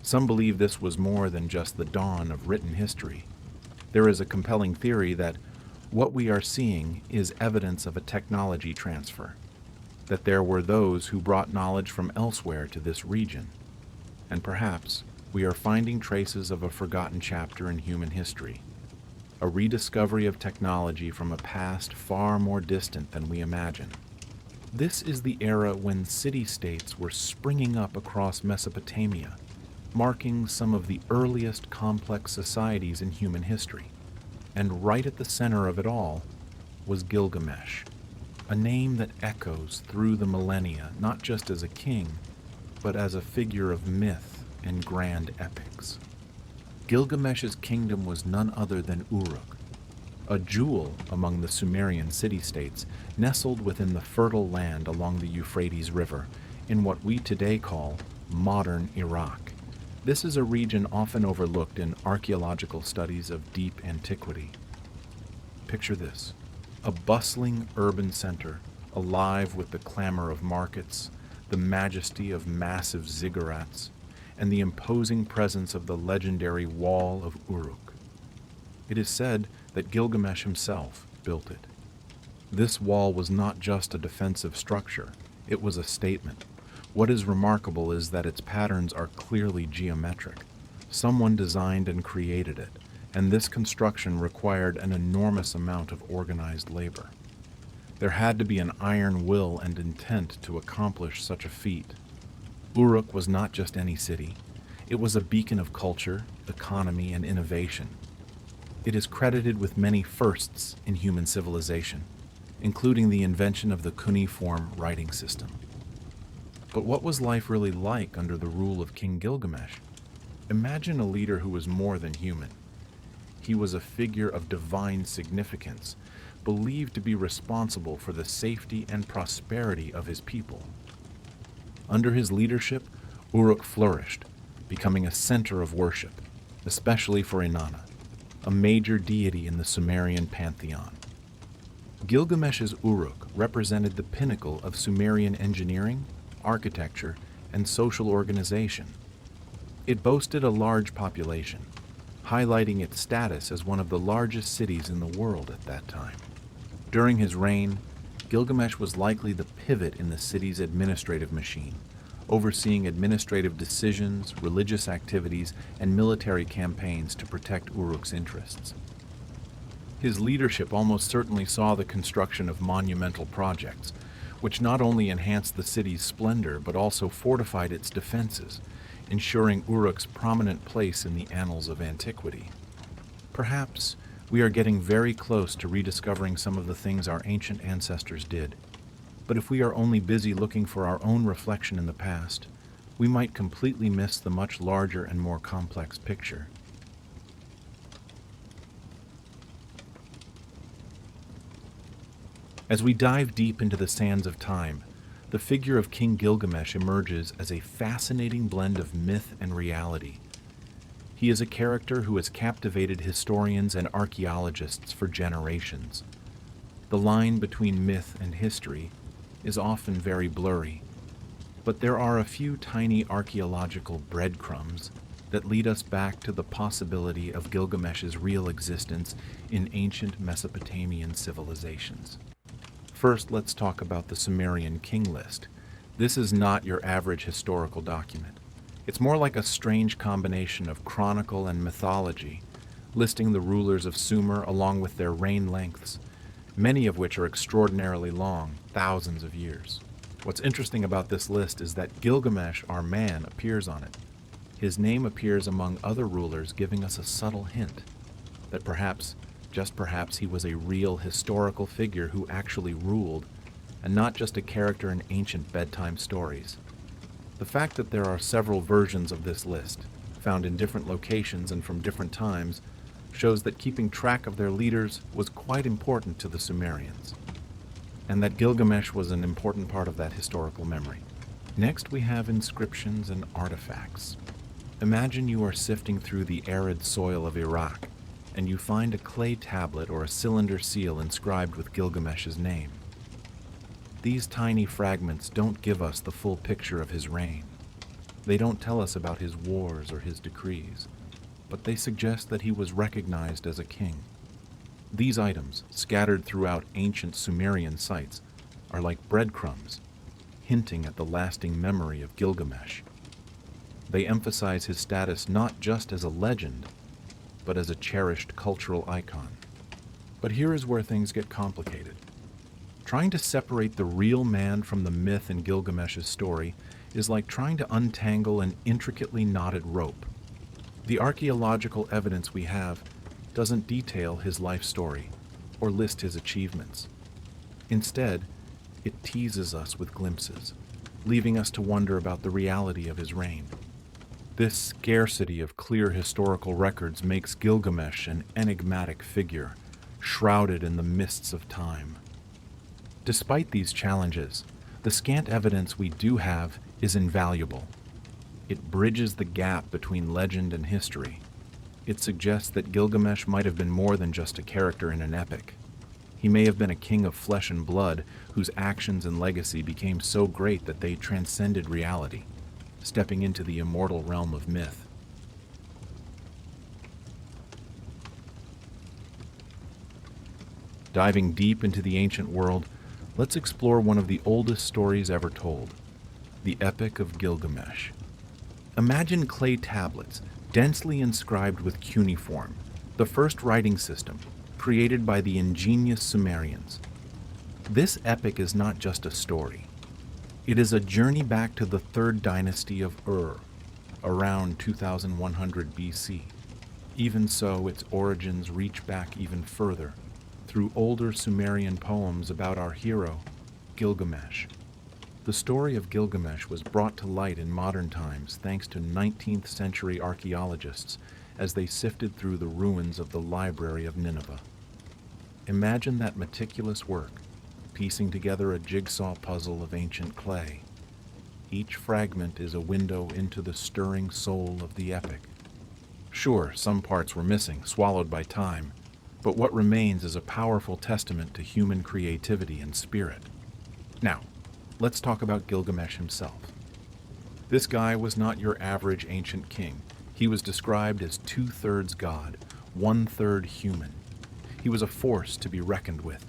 Some believe this was more than just the dawn of written history. There is a compelling theory that what we are seeing is evidence of a technology transfer, that there were those who brought knowledge from elsewhere to this region. And perhaps we are finding traces of a forgotten chapter in human history, a rediscovery of technology from a past far more distant than we imagine. This is the era when city-states were springing up across Mesopotamia, marking some of the earliest complex societies in human history. And right at the center of it all was Gilgamesh, a name that echoes through the millennia, not just as a king, but as a figure of myth and grand epics. Gilgamesh's kingdom was none other than Uruk, a jewel among the Sumerian city-states nestled within the fertile land along the Euphrates River in what we today call modern Iraq. This is a region often overlooked in archaeological studies of deep antiquity. Picture this: a bustling urban center, alive with the clamor of markets, the majesty of massive ziggurats, and the imposing presence of the legendary Wall of Uruk. It is said that Gilgamesh himself built it. This wall was not just a defensive structure, it was a statement. What is remarkable is that its patterns are clearly geometric. Someone designed and created it, and this construction required an enormous amount of organized labor. There had to be an iron will and intent to accomplish such a feat. Uruk was not just any city. It was a beacon of culture, economy, and innovation. It is credited with many firsts in human civilization, including the invention of the cuneiform writing system. But what was life really like under the rule of King Gilgamesh? Imagine a leader who was more than human. He was a figure of divine significance, believed to be responsible for the safety and prosperity of his people. Under his leadership, Uruk flourished, becoming a center of worship, especially for Inanna, a major deity in the Sumerian pantheon. Gilgamesh's Uruk represented the pinnacle of Sumerian engineering, architecture, and social organization. It boasted a large population, highlighting its status as one of the largest cities in the world at that time. During his reign, Gilgamesh was likely the pivot in the city's administrative machine, overseeing administrative decisions, religious activities, and military campaigns to protect Uruk's interests. His leadership almost certainly saw the construction of monumental projects, which not only enhanced the city's splendor but also fortified its defenses, ensuring Uruk's prominent place in the annals of antiquity. Perhaps We are getting very close to rediscovering some of the things our ancient ancestors did. But if we are only busy looking for our own reflection in the past, we might completely miss the much larger and more complex picture. As we dive deep into the sands of time, the figure of King Gilgamesh emerges as a fascinating blend of myth and reality. He is a character who has captivated historians and archaeologists for generations. The line between myth and history is often very blurry, but there are a few tiny archaeological breadcrumbs that lead us back to the possibility of Gilgamesh's real existence in ancient Mesopotamian civilizations. First, let's talk about the Sumerian king list. This is not your average historical document. It's more like a strange combination of chronicle and mythology, listing the rulers of Sumer along with their reign lengths, many of which are extraordinarily long, thousands of years. What's interesting about this list is that Gilgamesh, our man, appears on it. His name appears among other rulers, giving us a subtle hint that perhaps, just perhaps, he was a real historical figure who actually ruled, and not just a character in ancient bedtime stories. The fact that there are several versions of this list, found in different locations and from different times, shows that keeping track of their leaders was quite important to the Sumerians, and that Gilgamesh was an important part of that historical memory. Next, we have inscriptions and artifacts. Imagine you are sifting through the arid soil of Iraq, and you find a clay tablet or a cylinder seal inscribed with Gilgamesh's name. These tiny fragments don't give us the full picture of his reign. They don't tell us about his wars or his decrees, but they suggest that he was recognized as a king. These items, scattered throughout ancient Sumerian sites, are like breadcrumbs, hinting at the lasting memory of Gilgamesh. They emphasize his status not just as a legend, but as a cherished cultural icon. But here is where things get complicated. Trying to separate the real man from the myth in Gilgamesh's story is like trying to untangle an intricately knotted rope. The archaeological evidence we have doesn't detail his life story or list his achievements. Instead, it teases us with glimpses, leaving us to wonder about the reality of his reign. This scarcity of clear historical records makes Gilgamesh an enigmatic figure, shrouded in the mists of time. Despite these challenges, the scant evidence we do have is invaluable. It bridges the gap between legend and history. It suggests that Gilgamesh might have been more than just a character in an epic. He may have been a king of flesh and blood whose actions and legacy became so great that they transcended reality, stepping into the immortal realm of myth. Diving deep into the ancient world, let's explore one of the oldest stories ever told, the Epic of Gilgamesh. Imagine clay tablets, densely inscribed with cuneiform, the first writing system created by the ingenious Sumerians. This epic is not just a story. It is a journey back to the third dynasty of Ur, around 2100 BC. Even so, its origins reach back even further, through older Sumerian poems about our hero, Gilgamesh. The story of Gilgamesh was brought to light in modern times thanks to 19th century archaeologists as they sifted through the ruins of the Library of Nineveh. Imagine that meticulous work, piecing together a jigsaw puzzle of ancient clay. Each fragment is a window into the stirring soul of the epic. Sure, some parts were missing, swallowed by time, but what remains is a powerful testament to human creativity and spirit. Now, let's talk about Gilgamesh himself. This guy was not your average ancient king. He was described as 2/3 god, 1/3 human. He was a force to be reckoned with.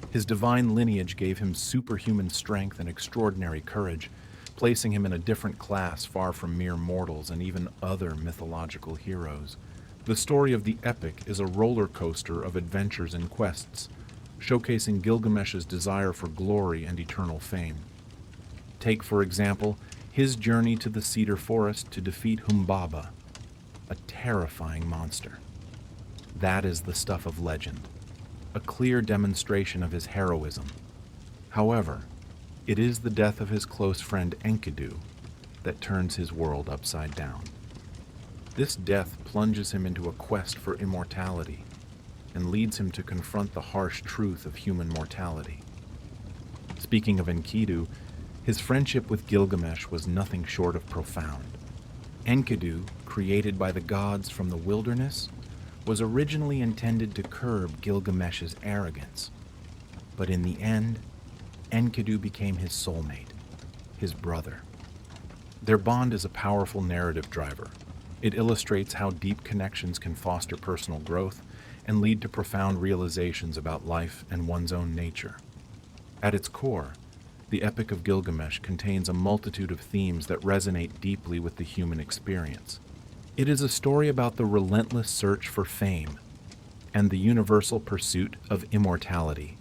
His divine lineage gave him superhuman strength and extraordinary courage, placing him in a different class far from mere mortals and even other mythological heroes. The story of the epic is a roller coaster of adventures and quests, showcasing Gilgamesh's desire for glory and eternal fame. Take, for example, his journey to the cedar forest to defeat Humbaba, a terrifying monster. That is the stuff of legend, a clear demonstration of his heroism. However, it is the death of his close friend Enkidu that turns his world upside down. This death plunges him into a quest for immortality and leads him to confront the harsh truth of human mortality. Speaking of Enkidu, his friendship with Gilgamesh was nothing short of profound. Enkidu, created by the gods from the wilderness, was originally intended to curb Gilgamesh's arrogance. But in the end, Enkidu became his soulmate, his brother. Their bond is a powerful narrative driver. It illustrates how deep connections can foster personal growth and lead to profound realizations about life and one's own nature. At its core, the Epic of Gilgamesh contains a multitude of themes that resonate deeply with the human experience. It is a story about the relentless search for fame and the universal pursuit of immortality,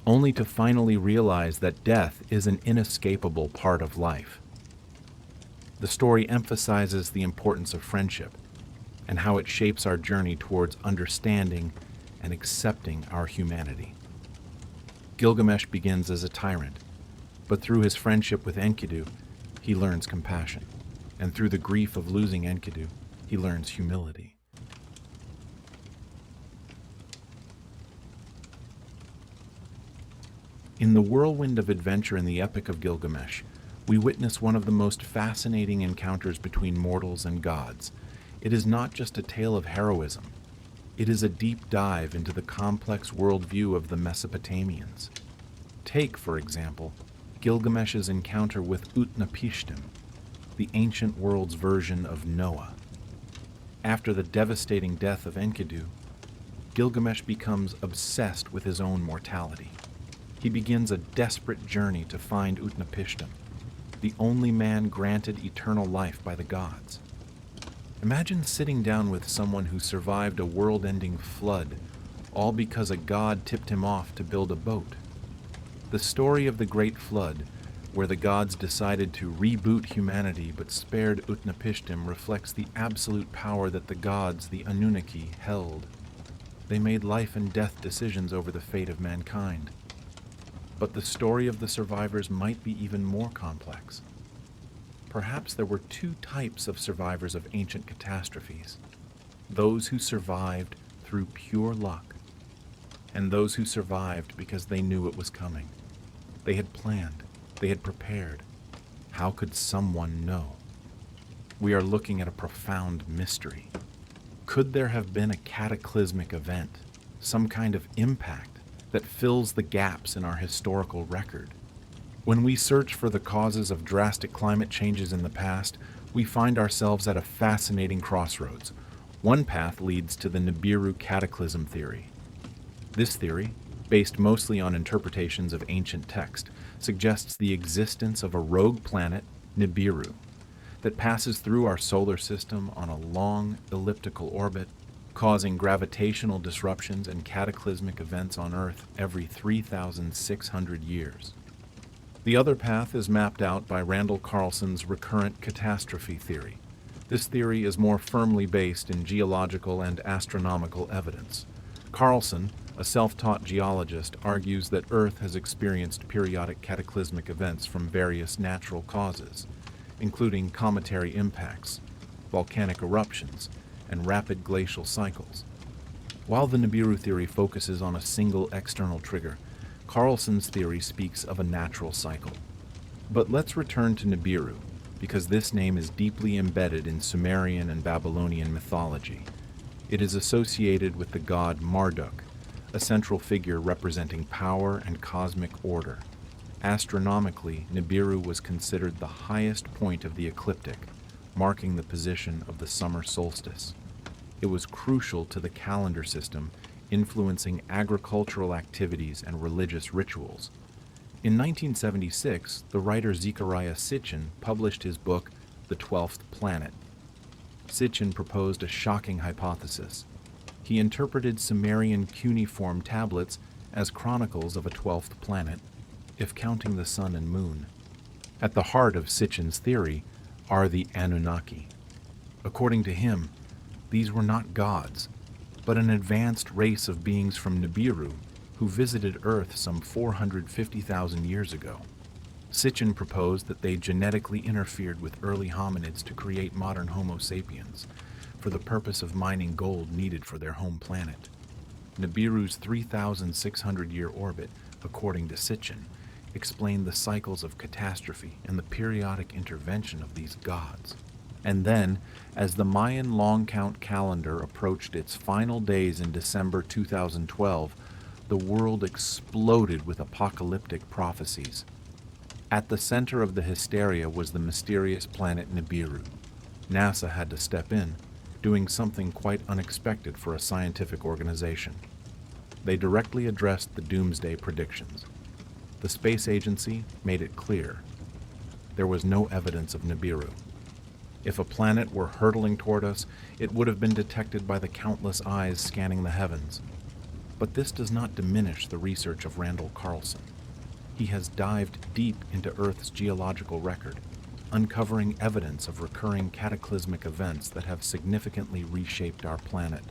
only to finally realize that death is an inescapable part of life. The story emphasizes the importance of friendship and how it shapes our journey towards understanding and accepting our humanity. Gilgamesh begins as a tyrant, but through his friendship with Enkidu, he learns compassion, and through the grief of losing Enkidu, he learns humility. In the whirlwind of adventure in the Epic of Gilgamesh, we witness one of the most fascinating encounters between mortals and gods. It is not just a tale of heroism. It is a deep dive into the complex worldview of the Mesopotamians. Take, for example, Gilgamesh's encounter with Utnapishtim, the ancient world's version of Noah. After the devastating death of Enkidu, Gilgamesh becomes obsessed with his own mortality. He begins a desperate journey to find Utnapishtim, the only man granted eternal life by the gods. Imagine sitting down with someone who survived a world-ending flood, all because a god tipped him off to build a boat. The story of the Great Flood, where the gods decided to reboot humanity but spared Utnapishtim, reflects the absolute power that the gods, the Anunnaki, held. They made life and death decisions over the fate of mankind. But the story of the survivors might be even more complex. Perhaps there were two types of survivors of ancient catastrophes: those who survived through pure luck, and those who survived because they knew it was coming. They had planned, they had prepared. How could someone know? We are looking at a profound mystery. Could there have been a cataclysmic event, some kind of impact that fills the gaps in our historical record? When we search for the causes of drastic climate changes in the past, we find ourselves at a fascinating crossroads. One path leads to the Nibiru cataclysm theory. This theory, based mostly on interpretations of ancient text, suggests the existence of a rogue planet, Nibiru, that passes through our solar system on a long elliptical orbit, causing gravitational disruptions and cataclysmic events on Earth every 3,600 years. The other path is mapped out by Randall Carlson's recurrent catastrophe theory. This theory is more firmly based in geological and astronomical evidence. Carlson, a self-taught geologist, argues that Earth has experienced periodic cataclysmic events from various natural causes, including cometary impacts, volcanic eruptions, and rapid glacial cycles. While the Nibiru theory focuses on a single external trigger, Carlson's theory speaks of a natural cycle. But let's return to Nibiru, because this name is deeply embedded in Sumerian and Babylonian mythology. It is associated with the god Marduk, a central figure representing power and cosmic order. Astronomically, Nibiru was considered the highest point of the ecliptic, marking the position of the summer solstice. It was crucial to the calendar system, influencing agricultural activities and religious rituals. In 1976, the writer Zecharia Sitchin published his book, The 12th Planet. Sitchin proposed a shocking hypothesis. He interpreted Sumerian cuneiform tablets as chronicles of a 12th planet, if counting the sun and moon. At the heart of Sitchin's theory are the Anunnaki. According to him, these were not gods. but an advanced race of beings from Nibiru who visited Earth some 450,000 years ago. Sitchin proposed that they genetically interfered with early hominids to create modern Homo sapiens for the purpose of mining gold needed for their home planet. Nibiru's 3,600-year orbit, according to Sitchin, explained the cycles of catastrophe and the periodic intervention of these gods. And then, as the Mayan long count calendar approached its final days in December 2012, the world exploded with apocalyptic prophecies. At the center of the hysteria was the mysterious planet Nibiru. NASA had to step in, doing something quite unexpected for a scientific organization. They directly addressed the doomsday predictions. The space agency made it clear there was no evidence of Nibiru. If a planet were hurtling toward us, it would have been detected by the countless eyes scanning the heavens. But this does not diminish the research of Randall Carlson. He has dived deep into Earth's geological record, uncovering evidence of recurring cataclysmic events that have significantly reshaped our planet,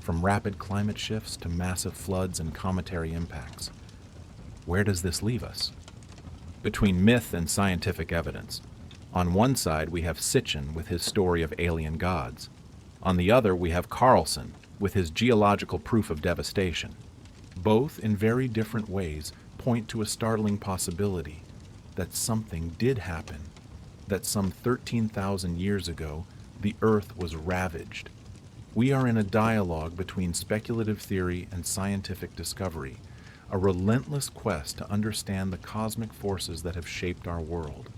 from rapid climate shifts to massive floods and cometary impacts. Where does this leave us? Between myth and scientific evidence. On one side, we have Sitchin with his story of alien gods. On the other, we have Carlson with his geological proof of devastation. Both, in very different ways, point to a startling possibility that something did happen, that some 13,000 years ago, the Earth was ravaged. We are in a dialogue between speculative theory and scientific discovery, a relentless quest to understand the cosmic forces that have shaped our world.